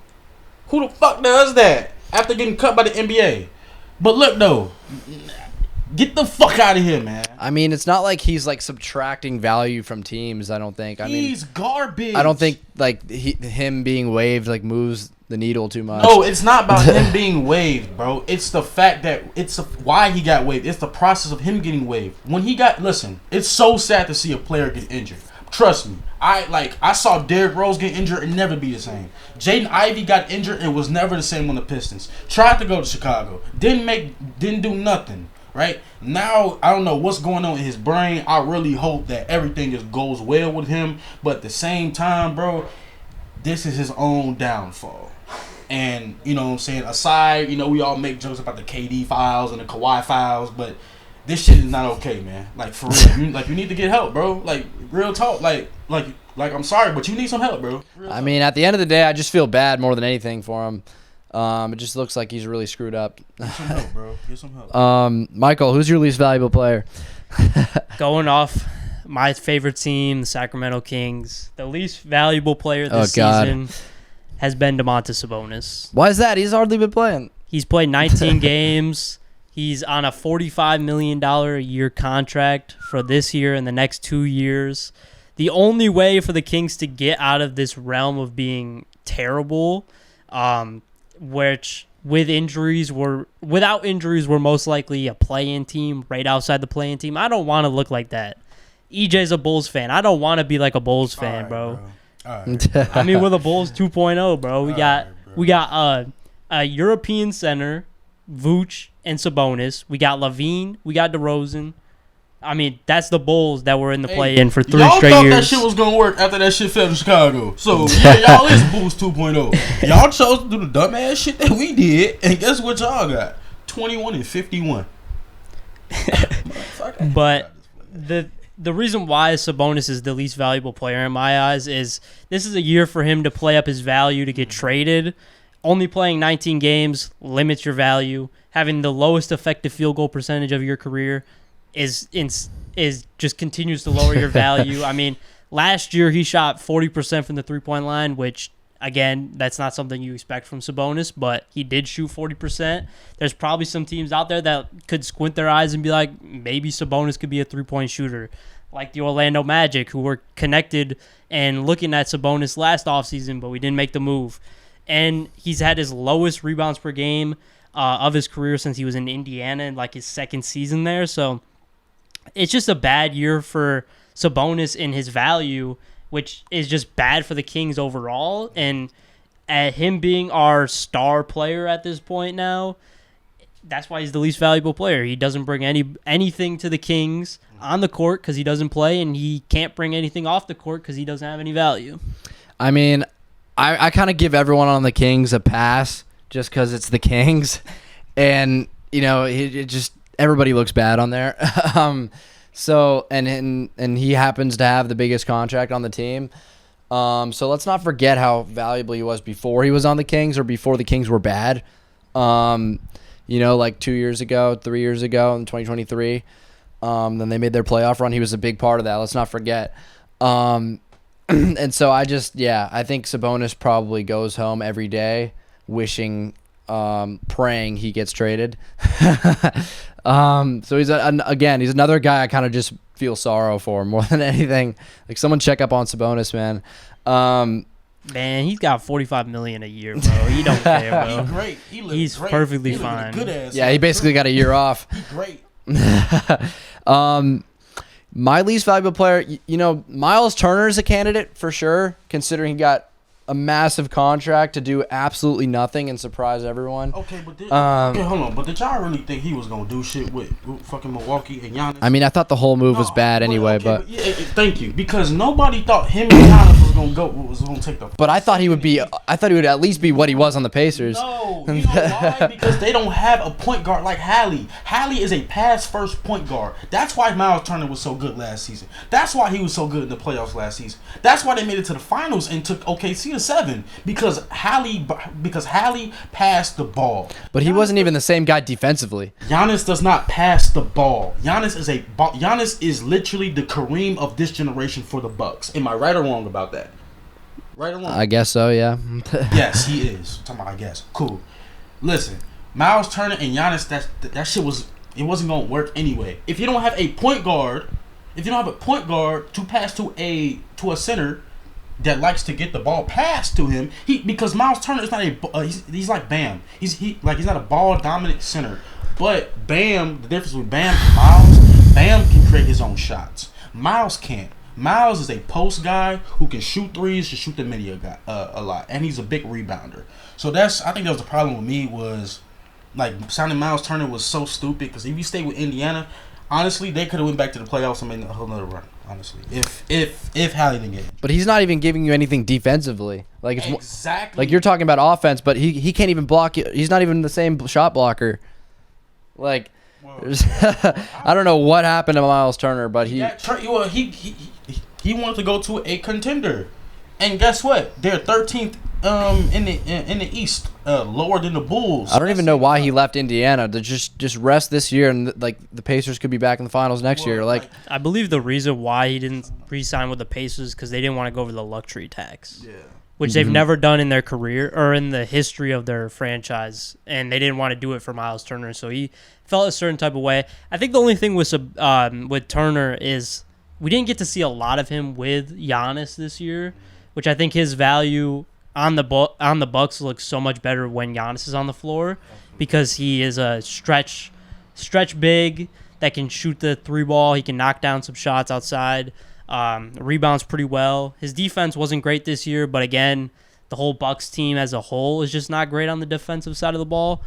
Who the fuck does that after getting cut by the NBA? But look, though, get the fuck out of here, man. I mean, it's not like he's like subtracting value from teams. I don't think. He's garbage. I don't think like him being waived like moves the needle too much. No, it's not about him being waived, bro. It's the fact that why he got waived. It's the process of him getting waived. Listen, it's so sad to see a player get injured. Trust me. I saw Derrick Rose get injured and never be the same. Jaden Ivey got injured and was never the same on the Pistons. Tried to go to Chicago. Didn't do nothing. Right? Now, I don't know what's going on in his brain. I really hope that everything just goes well with him. But at the same time, bro, this is his own downfall. And, you know what I'm saying, aside, we all make jokes about the KD files and the Kawhi files, but this shit is not okay, man. Like, for real. You need to get help, bro. Like, real talk. Like I'm sorry, but you need some help, bro. I mean, at the end of the day, I just feel bad more than anything for him. It just looks like he's really screwed up. Get some help, bro. Get some help. Michael, who's your least valuable player? Going off my favorite team, the Sacramento Kings, the least valuable player this season has been Domantas Sabonis. Why is that? He's hardly been playing. He's played 19 games. He's on a $45 million a year contract for this year and the next 2 years. The only way for the Kings to get out of this realm of being terrible, which without injuries, we're most likely a play-in team right outside the play-in team. I don't want to look like that. EJ's a Bulls fan. I don't want to be like a Bulls fan, bro. All right. I mean, we're the Bulls 2.0, bro. We got a European center, Vooch and Sabonis. We got Levine. We got DeRozan. I mean, that's the Bulls that were in the play-in for 3 straight years. Y'all thought that shit was going to work after that shit fell in Chicago. So, yeah, y'all is Bulls 2.0. Y'all chose to do the dumbass shit that we did, and guess what y'all got? 21 and 51. But the reason why Sabonis is the least valuable player in my eyes is this is a year for him to play up his value to get traded. Only playing 19 games limits your value. Having the lowest effective field goal percentage of your career is just continues to lower your value. I mean, last year he shot 40% from the three-point line, which, again, that's not something you expect from Sabonis, but he did shoot 40%. There's probably some teams out there that could squint their eyes and be like, maybe Sabonis could be a three-point shooter, like the Orlando Magic, who were connected and looking at Sabonis last offseason, but we didn't make the move. And he's had his lowest rebounds per game of his career since he was in Indiana in like his second season there. So it's just a bad year for Sabonis in his value, which is just bad for the Kings overall. And at him being our star player at this point now, that's why he's the least valuable player. He doesn't bring anything to the Kings on the court because he doesn't play, and he can't bring anything off the court because he doesn't have any value. I mean, I kind of give everyone on the Kings a pass just because it's the Kings, and it just everybody looks bad on there. So and he happens to have the biggest contract on the team. So let's not forget how valuable he was before he was on the Kings or before the Kings were bad. Like 2 years ago, 3 years ago in 2023. Then they made their playoff run. He was a big part of that. Let's not forget. And so I think Sabonis probably goes home every day wishing, praying he gets traded. So he's he's another guy I kind of just feel sorrow for more than anything. Like, someone check up on Sabonis, man. Man, he's got $45 million a year, bro. He don't care, bro. He's great. He's great. perfectly He fine. Good ass. Yeah, he basically got a year off. He's great. My least valuable player, Miles Turner is a candidate for sure, considering he got a massive contract to do absolutely nothing and surprise everyone. Okay, but hold on. But did y'all really think he was gonna do shit with fucking Milwaukee and Giannis? I mean, I thought the whole move was bad anyway, but thank you, because nobody thought him and Giannis was gonna take the. But I thought he would at least be what he was on the Pacers. No, you know why? Because they don't have a point guard like Hallie. Hallie is a pass-first point guard. That's why Miles Turner was so good last season. That's why he was so good in the playoffs last season. That's why they made it to the finals and took OKC to 7 because Hallie passed the ball. But he wasn't even the same guy defensively. Giannis does not pass the ball. Giannis is literally the Kareem of this generation for the Bucks. Am I right or wrong about that? Right or wrong? I guess so, yeah. Yes, he is. I'm talking about I guess. Cool. Listen, Miles Turner and Giannis, that shit wasn't gonna work anyway. If you don't have a point guard to pass to a center that likes to get the ball passed to him, because Miles Turner is not he's like Bam. He's not a ball dominant center. But Bam, the difference with Bam and Miles, Bam can create his own shots. Miles can't. Miles is a post guy who can shoot threes, can shoot the mid a lot, and he's a big rebounder. So I think that was the problem with me, was like signing Miles Turner was so stupid, because if you stay with Indiana, honestly, they could have went back to the playoffs and made a whole nother run. Honestly, if Hallie didn't get it. But he's not even giving you anything defensively. Like, it's exactly. Like, you're talking about offense, but he can't even block you. He's not even the same shot blocker. Like, I don't know what happened to Miles Turner, but he wanted to go to a contender, and guess what? They're 13th in the East, lower than the Bulls. I don't even know why he left Indiana to just rest this year, and the Pacers could be back in the finals next year. Like, I believe the reason why he didn't re-sign with the Pacers because they didn't want to go over the luxury tax. Yeah. Which they've never done in their career or in the history of their franchise, and they didn't want to do it for Miles Turner, so he felt a certain type of way. I think the only thing with Turner is we didn't get to see a lot of him with Giannis this year, which I think his value on the Bucks looks so much better when Giannis is on the floor, because he is a stretch big that can shoot the three ball. He can knock down some shots outside. Rebounds pretty well. His defense wasn't great this year, but again, the whole Bucks team as a whole is just not great on the defensive side of the ball,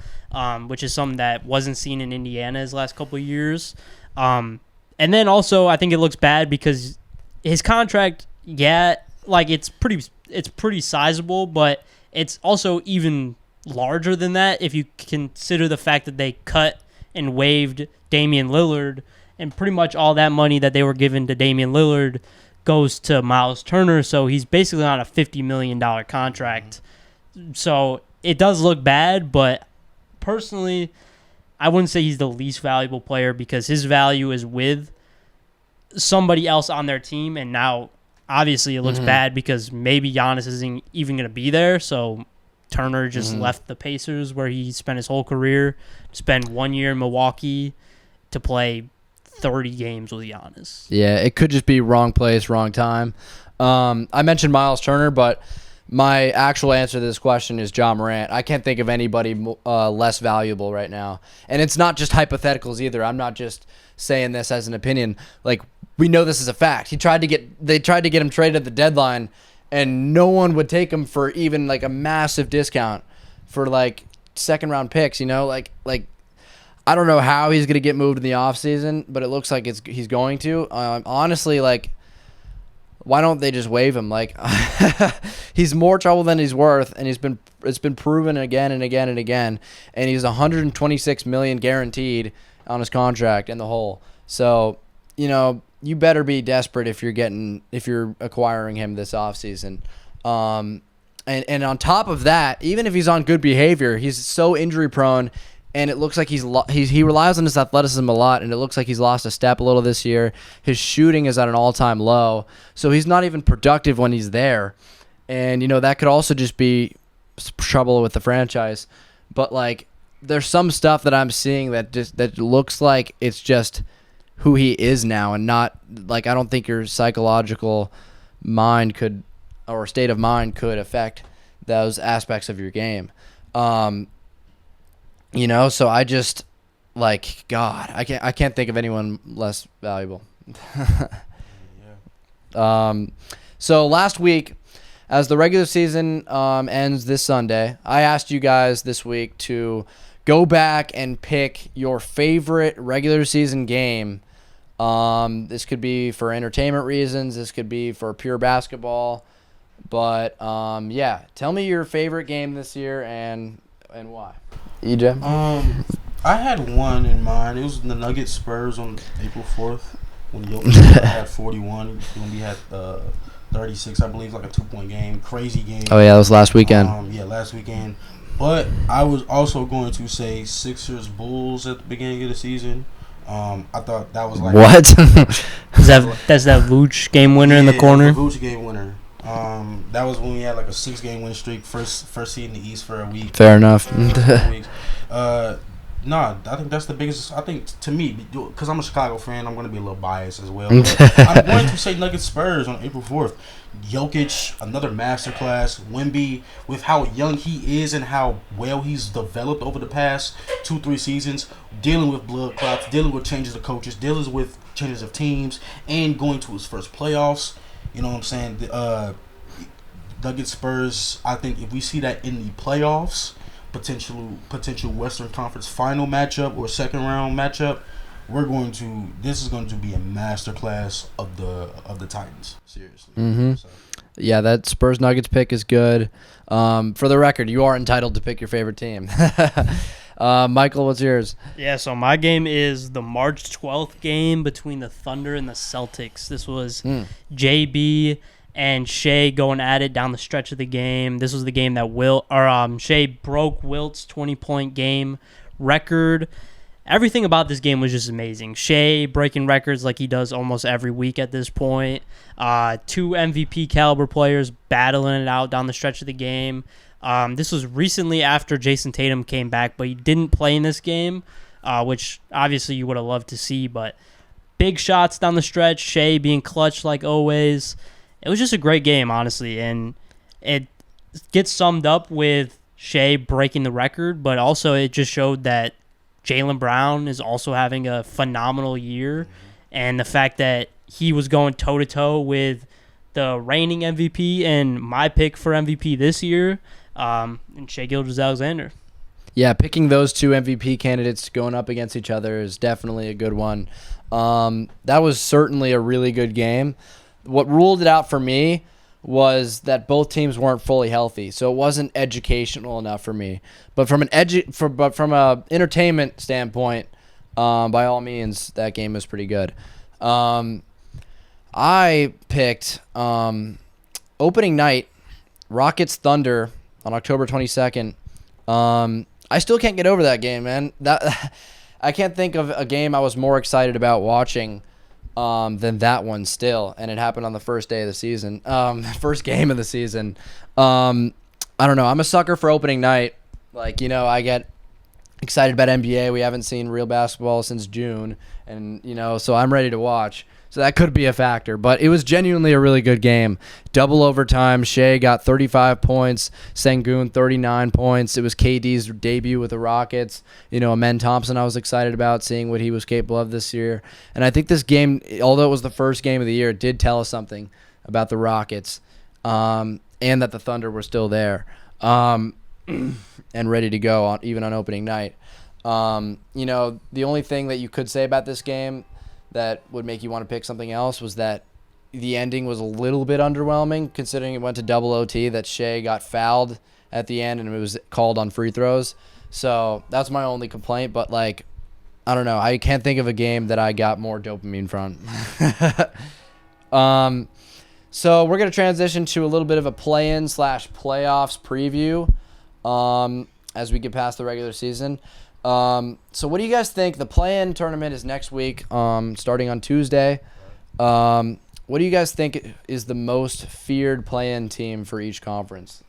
which is something that wasn't seen in Indiana his last couple of years. And then also, I think it looks bad because his contract, it's pretty sizable, but it's also even larger than that if you consider the fact that they cut and waived Damian Lillard, and pretty much all that money that they were given to Damian Lillard goes to Miles Turner, so he's basically on a $50 million contract. So it does look bad, but personally, I wouldn't say he's the least valuable player because his value is with somebody else on their team, and now obviously it looks bad because maybe Giannis isn't even going to be there, so Turner just left the Pacers where he spent his whole career, spent 1 year in Milwaukee to play 30 games with Giannis. Yeah, it could just be wrong place, wrong time. I mentioned Miles Turner, but my actual answer to this question is Ja Morant. I can't think of anybody less valuable right now. And it's not just hypotheticals either. I'm not just saying this as an opinion. Like, we know this is a fact. They tried to get him traded at the deadline, and no one would take him for even like a massive discount for like second round picks, like I don't know how he's going to get moved in the offseason, but it looks like he's going to. Honestly, like, why don't they just waive him? Like, he's more trouble than he's worth, and it's been proven again and again and again. And he's $126 million guaranteed on his contract in the hole. So, you better be desperate if you're acquiring him this offseason. And on top of that, even if he's on good behavior, he's so injury prone, and it looks like he relies on his athleticism a lot, and it looks like he's lost a step a little this year. His shooting is at an all-time low, so he's not even productive when he's there. And, that could also just be trouble with the franchise. But, like, there's some stuff that I'm seeing that looks like it's just who he is now, and not, like, I don't think your psychological mind or state of mind could affect those aspects of your game. So I just, like, God, I can't think of anyone less valuable. So last week, as the regular season ends this Sunday, I asked you guys this week to go back and pick your favorite regular season game. This could be for entertainment reasons. This could be for pure basketball. But, tell me your favorite game this year and why. EJ? I had one in mind. It was the Nuggets Spurs on April 4th when Jokic had 41. When we had 36, I believe, like a 2-point game. Crazy game. Oh, yeah, that was last weekend. Last weekend. But I was also going to say Sixers Bulls at the beginning of the season. I thought that was like... What? That's that Vooch game winner in the corner? The Vooch game winner. That was when we had like a 6-game win streak, first seed in the East for a week. Fair enough. I think that's the biggest. I think to me, because I'm a Chicago fan, I'm going to be a little biased as well. I'm going to say Nuggets Spurs on April 4th. Jokic, another masterclass. Wemby, with how young he is and how well he's developed over the past 2-3 seasons, dealing with blood clots, dealing with changes of coaches, dealing with changes of teams, and going to his first playoffs. You know what I'm saying? Nuggets Spurs, I think if we see that in the playoffs, potential Western Conference final matchup or second round matchup, this is going to be a masterclass of the Titans. Seriously. Mm-hmm. So. Yeah, that Spurs Nuggets pick is good. For the record, you are entitled to pick your favorite team. Michael, what's yours? Yeah, so my game is the March 12th game between the Thunder and the Celtics. This was JB and Shea going at it down the stretch of the game. This was the game that Shea broke Wilt's 20-point game record. Everything about this game was just amazing. Shea breaking records like he does almost every week at this point. 2 MVP caliber players battling it out down the stretch of the game. This was recently after Jason Tatum came back, but he didn't play in this game, which obviously you would have loved to see. But big shots down the stretch, Shea being clutch like always. It was just a great game, honestly, and it gets summed up with Shea breaking the record, but also it just showed that Jaylen Brown is also having a phenomenal year, and the fact that he was going toe-to-toe with the reigning MVP and my pick for MVP this year, and Shai Gilgeous-Alexander. Yeah, picking those 2 MVP candidates going up against each other is definitely a good one. That was certainly a really good game. What ruled it out for me was that both teams weren't fully healthy, so it wasn't educational enough for me. But from a entertainment standpoint, by all means, that game was pretty good. I picked opening night, Rockets Thunder on October 22nd. I still can't get over that game, man. I can't think of a game I was more excited about watching than that one still, and it happened on the first day of the season, first game of the season. I don't know. I'm a sucker for opening night. Like, I get excited about NBA. We haven't seen real basketball since June, and so I'm ready to watch. So that could be a factor, but it was genuinely a really good game. Double overtime. Shea got 35 points. Sengun 39 points. It was KD's debut with the Rockets. Amen Thompson I was excited about seeing what he was capable of this year. And I think this game, although it was the first game of the year, it did tell us something about the Rockets and that the Thunder were still there and ready to go even on opening night. The only thing that you could say about this game that would make you want to pick something else was that the ending was a little bit underwhelming, considering it went to double OT, that Shea got fouled at the end and it was called on free throws. So that's my only complaint. But, I don't know. I can't think of a game that I got more dopamine from. So we're going to transition to a little bit of a play-in / playoffs preview as we get past the regular season. So what do you guys think? The play-in tournament is next week, starting on Tuesday. What do you guys think is the most feared play-in team for each conference?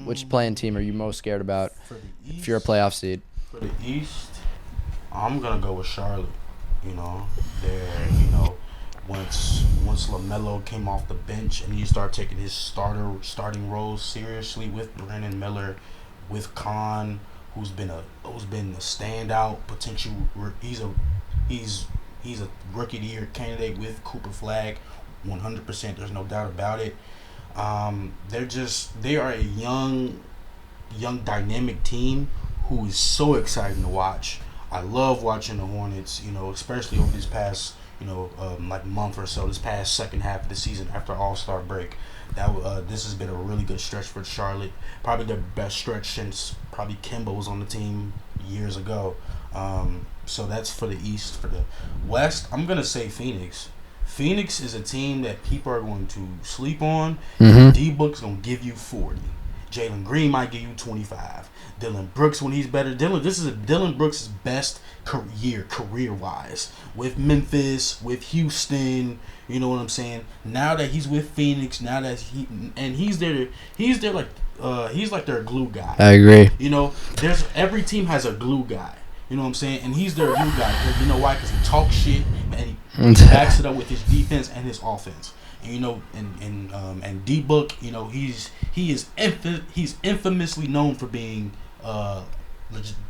Which play-in team are you most scared about if you're a playoff seed? For the East, I'm going to go with Charlotte. Once LaMelo came off the bench and he started taking his starting roles seriously with Brandon Miller, with Khan, who's been a standout potential. He's a rookie of the year candidate with Cooper Flag, 100%. There's no doubt about it. They are a young dynamic team who is so exciting to watch. I love watching the Hornets, especially over this past, month or so, this past second half of the season after All-Star break. This has been a really good stretch for Charlotte. Probably their best stretch since probably Kemba was on the team years ago. So that's for the East. For the West, I'm going to say Phoenix. Phoenix is a team that people are going to sleep on. D-Book's going to give you 40. Jalen Green might give you 25. Dylan Brooks, when he's better. This is Dylan Brooks' best career-wise. With Memphis, with Houston, you know what I'm saying? Now that he's with Phoenix, he's like their glue guy. I agree. Every team has a glue guy. You know what I'm saying? And he's their glue guy. Because you know why? Because he talks shit and he backs it up with his defense and his offense. And D-Book, he's infamously known for being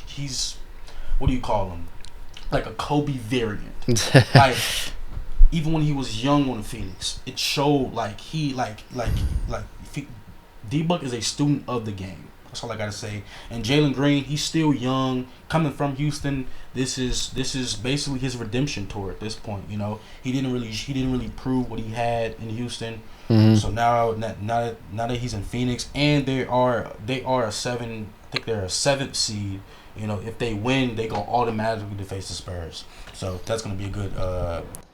he's, what do you call him? Like a Kobe variant. Like, even when he was young on the Phoenix, it showed like D-Book is a student of the game. That's all I gotta say. And Jalen Green, he's still young, coming from Houston. This is basically his redemption tour at this point. He didn't really prove what he had in Houston. So now that he's in Phoenix, and they are a 7. I think they're a 7th seed. If they win, they go automatically to face the Spurs. So that's gonna be a good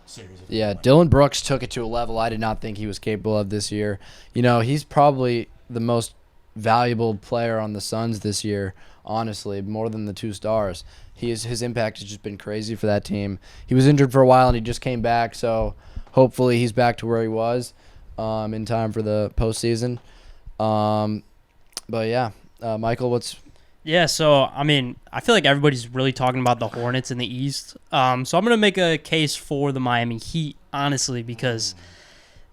series. Yeah, Dylan Brooks took it to a level I did not think he was capable of this year. He's probably the most valuable player on the Suns this year, honestly, more than the 2 stars. His impact has just been crazy for that team. He was injured for a while and he just came back, so hopefully he's back to where he was in time for the postseason. But yeah, Michael, so I feel like everybody's really talking about the Hornets in the East. So I'm gonna make a case for the Miami Heat, honestly, because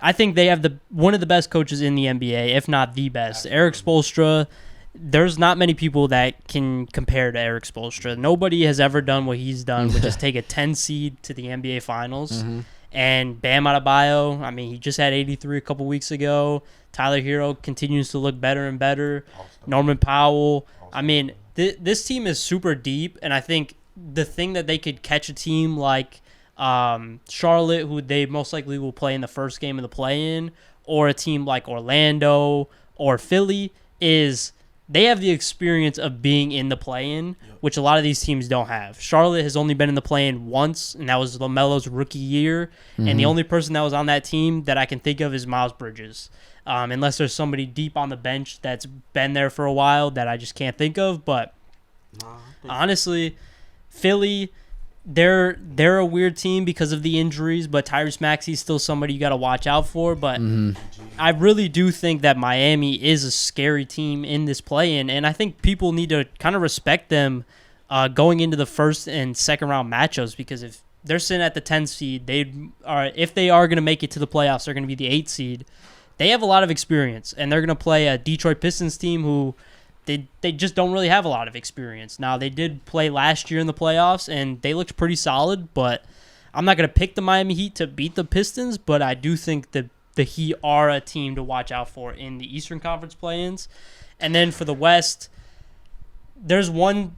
I think they have one of the best coaches in the NBA, if not the best. Eric Spoelstra, there's not many people that can compare to Eric Spoelstra. Nobody has ever done what he's done, which is take a 10 seed to the NBA Finals. And Bam Adebayo, he just had 83 a couple weeks ago. Tyler Hero continues to look better and better. Norman Powell. This team is super deep, and I think the thing that they could catch a team like Charlotte, who they most likely will play in the first game of the play-in, or a team like Orlando or Philly, is they have the experience of being in the play-in, which a lot of these teams don't have. Charlotte has only been in the play-in once, and that was LaMelo's rookie year, and the only person that was on that team that I can think of is Miles Bridges. Unless there's somebody deep on the bench that's been there for a while that I just can't think of. But honestly, Philly, they're a weird team because of the injuries, but Tyrese Maxey's still somebody you got to watch out for. But I really do think that Miami is a scary team in this play-in, and I think people need to kind of respect them going into the first and second round matchups, because if they're sitting at the 10 seed, if they are going to make it to the playoffs, they're going to be the 8 seed. They have a lot of experience, and they're going to play a Detroit Pistons team who they just don't really have a lot of experience. Now, they did play last year in the playoffs, and they looked pretty solid, but I'm not going to pick the Miami Heat to beat the Pistons, but I do think that the Heat are a team to watch out for in the Eastern Conference play-ins. And then for the West, there's one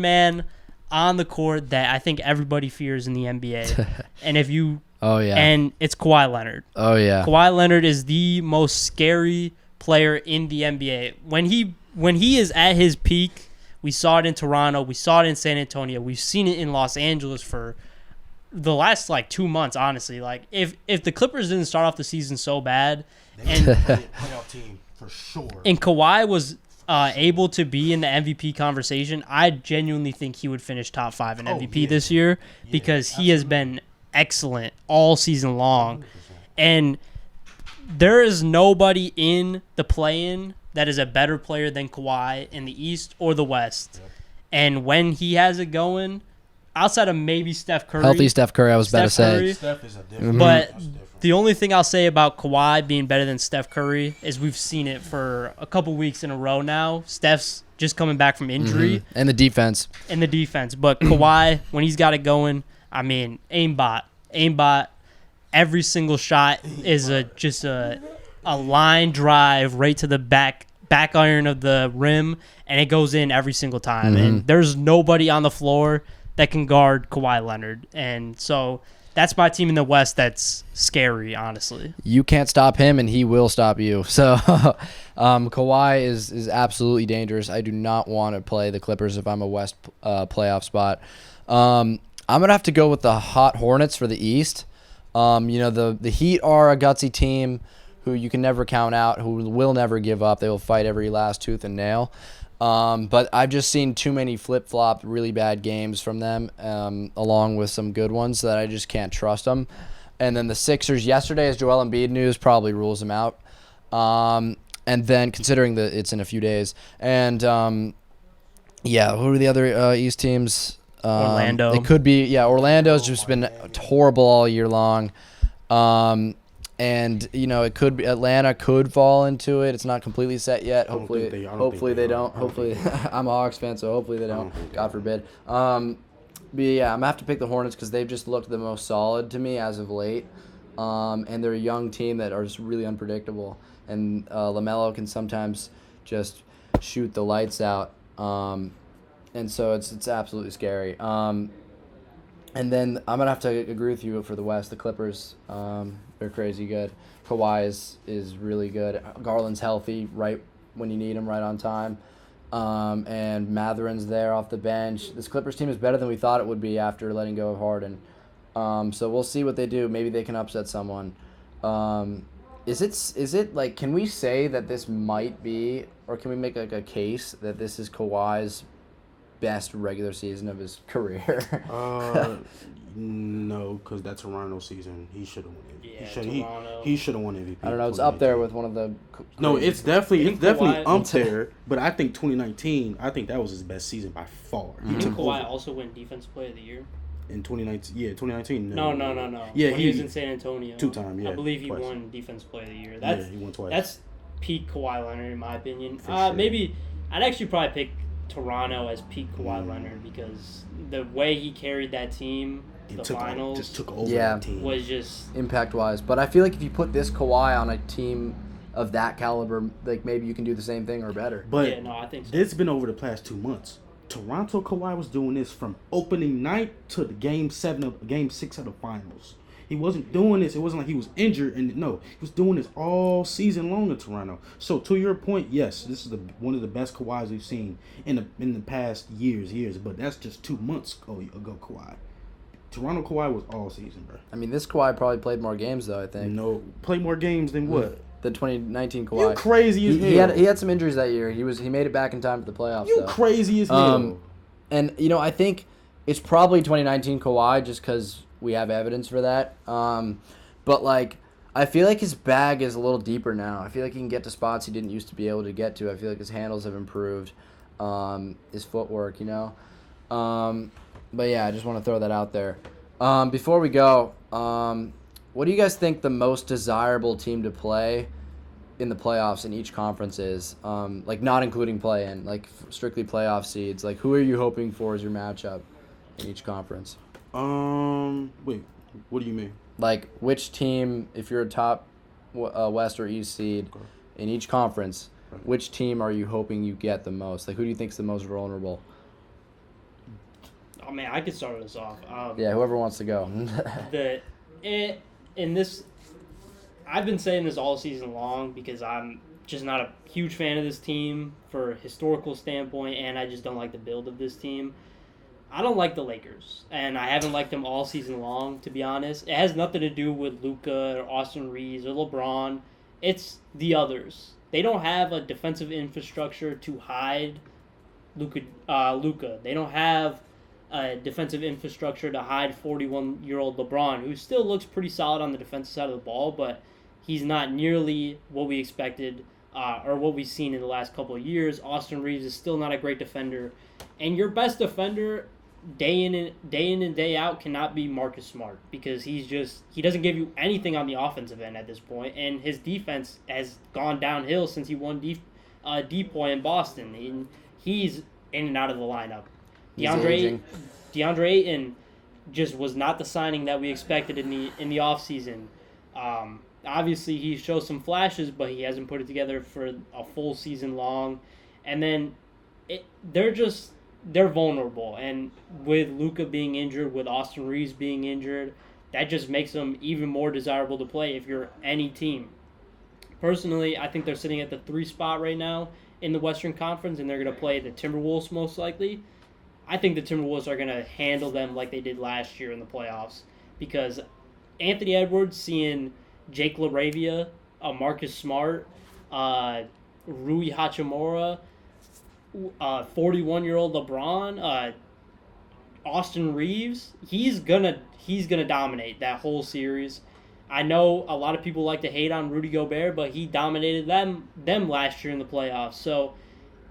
man on the court that I think everybody fears in the NBA. And and it's Kawhi Leonard. Oh yeah. Kawhi Leonard is the most scary player in the NBA. When he is at his peak, We saw it in Toronto. We saw it in San Antonio. We've seen it in Los Angeles for the last 2 months, honestly. If the Clippers didn't start off the season so bad, and playoff team for sure. And Kawhi was able to be in the MVP conversation, I genuinely think he would finish top 5 in MVP this year because he has been excellent all season long. 100%. And there is nobody in the play-in that is a better player than Kawhi in the East or the West. Yep. And when he has it going, outside of maybe Steph Curry. Healthy Steph Curry, I was about to say. Steph is a different. But the only thing I'll say about Kawhi being better than Steph Curry is we've seen it for a couple weeks in a row now. Steph's just coming back from injury. Mm-hmm. And the defense. But Kawhi, when he's got it going, I mean, aimbot. Every single shot is just a line drive right to the back iron of the rim, and it goes in every single time. Mm-hmm. And there's nobody on the floor that can guard Kawhi Leonard. And so that's my team in the West that's scary, honestly. You can't stop him, and he will stop you. So Kawhi is absolutely dangerous. I do not want to play the Clippers if I'm a West playoff spot. I'm going to have to go with the hot Hornets for the East. The Heat are a gutsy team who you can never count out, who will never give up. They will fight every last tooth and nail. But I've just seen too many flip-flop, really bad games from them, along with some good ones that I just can't trust them. And then the Sixers, yesterday, as Joel Embiid news, probably rules them out. And then, considering that it's in a few days. And, who are the other East teams? Orlando. It could be, Orlando's just been horrible all year long. And it could be Atlanta could fall into it. It's not completely set yet. Hopefully they don't. Hopefully, I'm a Hawks fan, so hopefully they don't. God forbid. But yeah, I'm gonna have to pick the Hornets because they've just looked the most solid to me as of late. And they're a young team that are just really unpredictable. And LaMelo can sometimes just shoot the lights out. And so it's absolutely scary. And then I'm going to have to agree with you for the West. The Clippers, they're crazy good. Kawhi is really good. Garland's healthy right when you need him, right on time. And Matherin's there off the bench. This Clippers team is better than we thought it would be after letting go of Harden. So we'll see what they do. Maybe they can upset someone. Is it can we say that this might be, or can we make a case that this is Kawhi's best regular season of his career? No, because that Toronto season, he should have won it. Yeah, he should have won MVP. I don't know. It's up there with one of the. No, it's definitely up there. But I think 2019, I think that was his best season by far. Mm-hmm. Didn't Kawhi also win Defensive Player of the Year? In 2019, 2019. No. Yeah, when he was in San Antonio. 2-time, yeah. I believe he twice. won Defensive Player of the Year. He won twice. That's peak Kawhi Leonard, in my opinion. Sure. Maybe I'd actually probably pick Toronto as peak Kawhi Leonard because the way he carried that team to the finals just took over that team. Was just impact-wise. But I feel like if you put this Kawhi on a team of that caliber, maybe you can do the same thing or better. But I think so. It's been over the past 2 months. Toronto Kawhi was doing this from opening night to the game 6 of the finals. He wasn't doing this. It wasn't like he was injured. He was doing this all season long in Toronto. So to your point, yes, this is one of the best Kawhis we've seen in the past years. But that's just 2 months ago Kawhi. Toronto Kawhi was all season, bro. I mean, this Kawhi probably played more games though. I think. No, played more games than what? The 2019 Kawhi. You crazy as hell. He had some injuries that year. He made it back in time for the playoffs. You crazy as hell. And I think it's probably 2019 Kawhi just because we have evidence for that. But I feel like his bag is a little deeper now. I feel like he can get to spots he didn't used to be able to get to. I feel like his handles have improved, his footwork. But yeah, I just want to throw that out there. Before we go, what do you guys think the most desirable team to play in the playoffs in each conference is? Not including play-in, strictly playoff seeds. Who are you hoping for as your matchup in each conference? Wait, what do you mean? Which team, if you're a top West or East seed in each conference, which team are you hoping you get the most? Who do you think is the most vulnerable? I mean, I could start us off. Whoever wants to go. I've been saying this all season long because I'm just not a huge fan of this team for a historical standpoint, and I just don't like the build of this team. I don't like the Lakers, and I haven't liked them all season long, to be honest. It has nothing to do with Luka or Austin Reeves or LeBron. It's the others. They don't have a defensive infrastructure to hide Luka. They don't have a defensive infrastructure to hide 41-year-old LeBron, who still looks pretty solid on the defensive side of the ball, but he's not nearly what we expected or what we've seen in the last couple of years. Austin Reeves is still not a great defender. And your best defender day in and day out cannot be Marcus Smart, because he doesn't give you anything on the offensive end at this point, and his defense has gone downhill since he won DPOY in Boston. And he's in and out of the lineup. DeAndre Ayton just was not the signing that we expected in the offseason. Obviously, he shows some flashes, but he hasn't put it together for a full season long. And then they're vulnerable. And with Luka being injured, with Austin Reeves being injured, that just makes them even more desirable to play if you're any team. Personally, I think they're sitting at the 3 spot right now in the Western Conference, and they're going to play the Timberwolves most likely. I think the Timberwolves are going to handle them like they did last year in the playoffs, because Anthony Edwards seeing Jake LaRavia, Marcus Smart, Rui Hachimura, 41-year-old LeBron, Austin Reeves, he's gonna dominate that whole series. I know a lot of people like to hate on Rudy Gobert, but he dominated them last year in the playoffs. So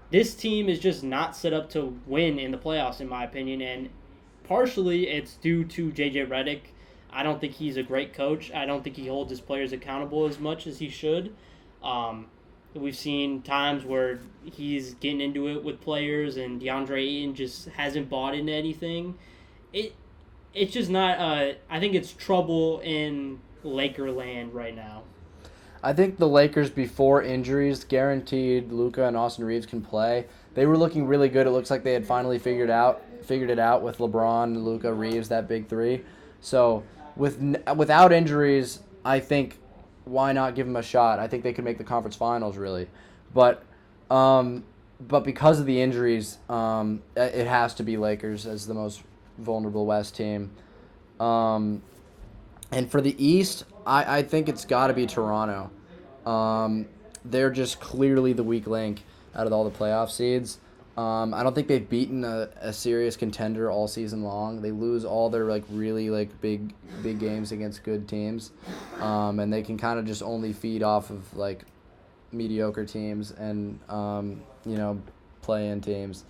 this team is just not set up to win in the playoffs, in my opinion, and partially it's due to JJ Redick. I don't think he's a great coach. I don't think he holds his players accountable as much as he should. We've seen times where he's getting into it with players, and DeAndre Ayton just hasn't bought into anything. It's just not. I think it's trouble in Lakerland right now. I think the Lakers, before injuries, guaranteed Luka and Austin Reeves can play. They were looking really good. It looks like they had finally figured it out with LeBron, Luka, Reeves, that big three. So without injuries, I think, why not give them a shot? I think they could make the conference finals, really. But because of the injuries, it has to be Lakers as the most vulnerable West team. And for the East, I think it's got to be Toronto. They're just clearly the weak link out of all the playoff seeds. I don't think they've beaten a serious contender all season long. They lose all their really big games against good teams, and they can kind of just only feed off of mediocre teams and play-in teams.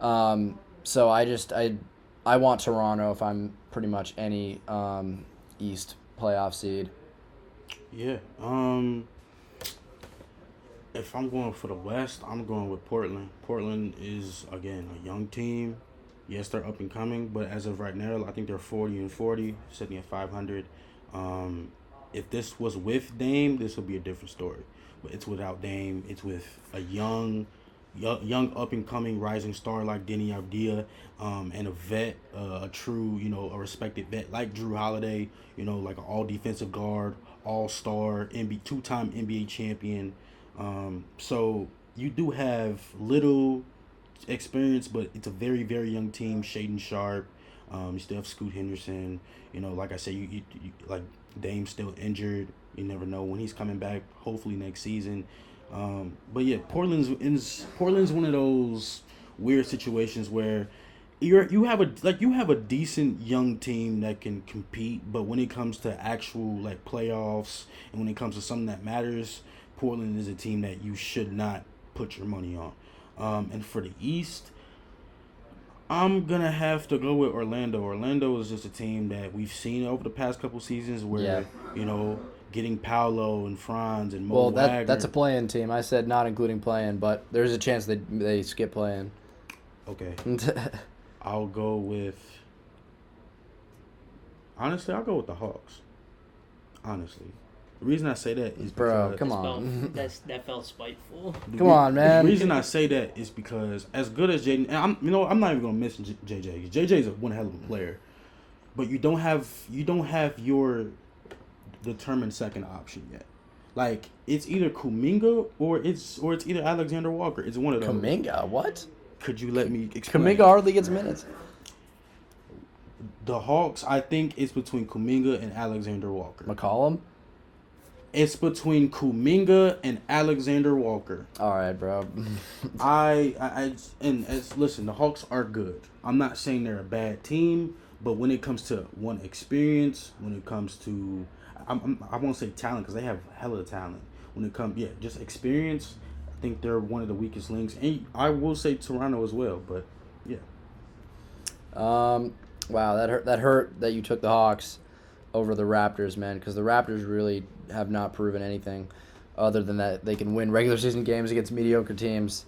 So I want Toronto if I'm pretty much any East playoff seed. Yeah. If I'm going for the West, I'm going with Portland. Portland is, again, a young team. Yes, they're up and coming, but as of right now, I think they're 40-40, sitting at 500. If this was with Dame, this would be a different story. But it's without Dame. It's with a young up and coming rising star like Denny Avdija, and a vet, a true, a respected vet like Drew Holiday. Like an all defensive guard, all-star, two-time NBA champion. So you do have little experience, but it's a very, very young team. Shaden Sharp, you still have Scoot Henderson. Like I say, you like Dame's still injured. You never know when he's coming back. Hopefully next season. But yeah, Portland's one of those weird situations where you have a decent young team that can compete, but when it comes to actual playoffs and when it comes to something that matters, Portland is a team that you should not put your money on. And for the East, I'm going to have to go with Orlando. Orlando is just a team that we've seen over the past couple seasons where, getting Paolo and Franz and Mo Wagner. That's a play-in team. I said not including play-in, but there's a chance they skip play-in. Okay. I'll go with the Hawks. Honestly. The reason I say that is because... Bro, come on. That felt spiteful. Come on, man. The reason I say that is because as good as Jaden... And I'm not even going to miss JJ. JJ is one hell of a player. But you don't have your determined second option yet. Like it's either Kuminga or it's either Alexander Walker. It's one of those. Kuminga, what? Could you let me explain? Kuminga hardly gets minutes. The Hawks, I think it's between Kuminga and Alexander Walker. McCollum? It's between Kuminga and Alexander Walker. All right, bro. Listen, the Hawks are good. I'm not saying they're a bad team, but when it comes to experience, when it comes to, I won't say talent because they have hella talent. When it comes, just experience, I think they're one of the weakest links. And I will say Toronto as well, but yeah. Wow, that hurt that you took the Hawks over the Raptors, man, because the Raptors really have not proven anything other than that they can win regular season games against mediocre teams.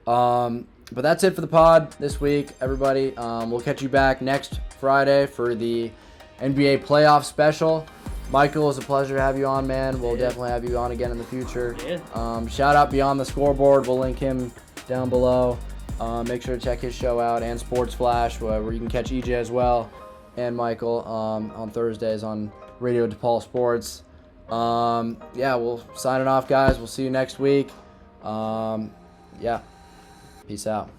But that's it for the pod this week, everybody. We'll catch you back next Friday for the NBA playoff special. Michael, it's a pleasure to have you on, man. We'll definitely have you on again in the future. Yeah. Shout out Beyond The ScoreBoard. We'll link him down below. Make sure to check his show out, and Sports Flash, where you can catch EJ as well, and Michael on Thursdays on Radio DePaul Sports. We'll sign it off, guys. We'll see you next week. Peace out.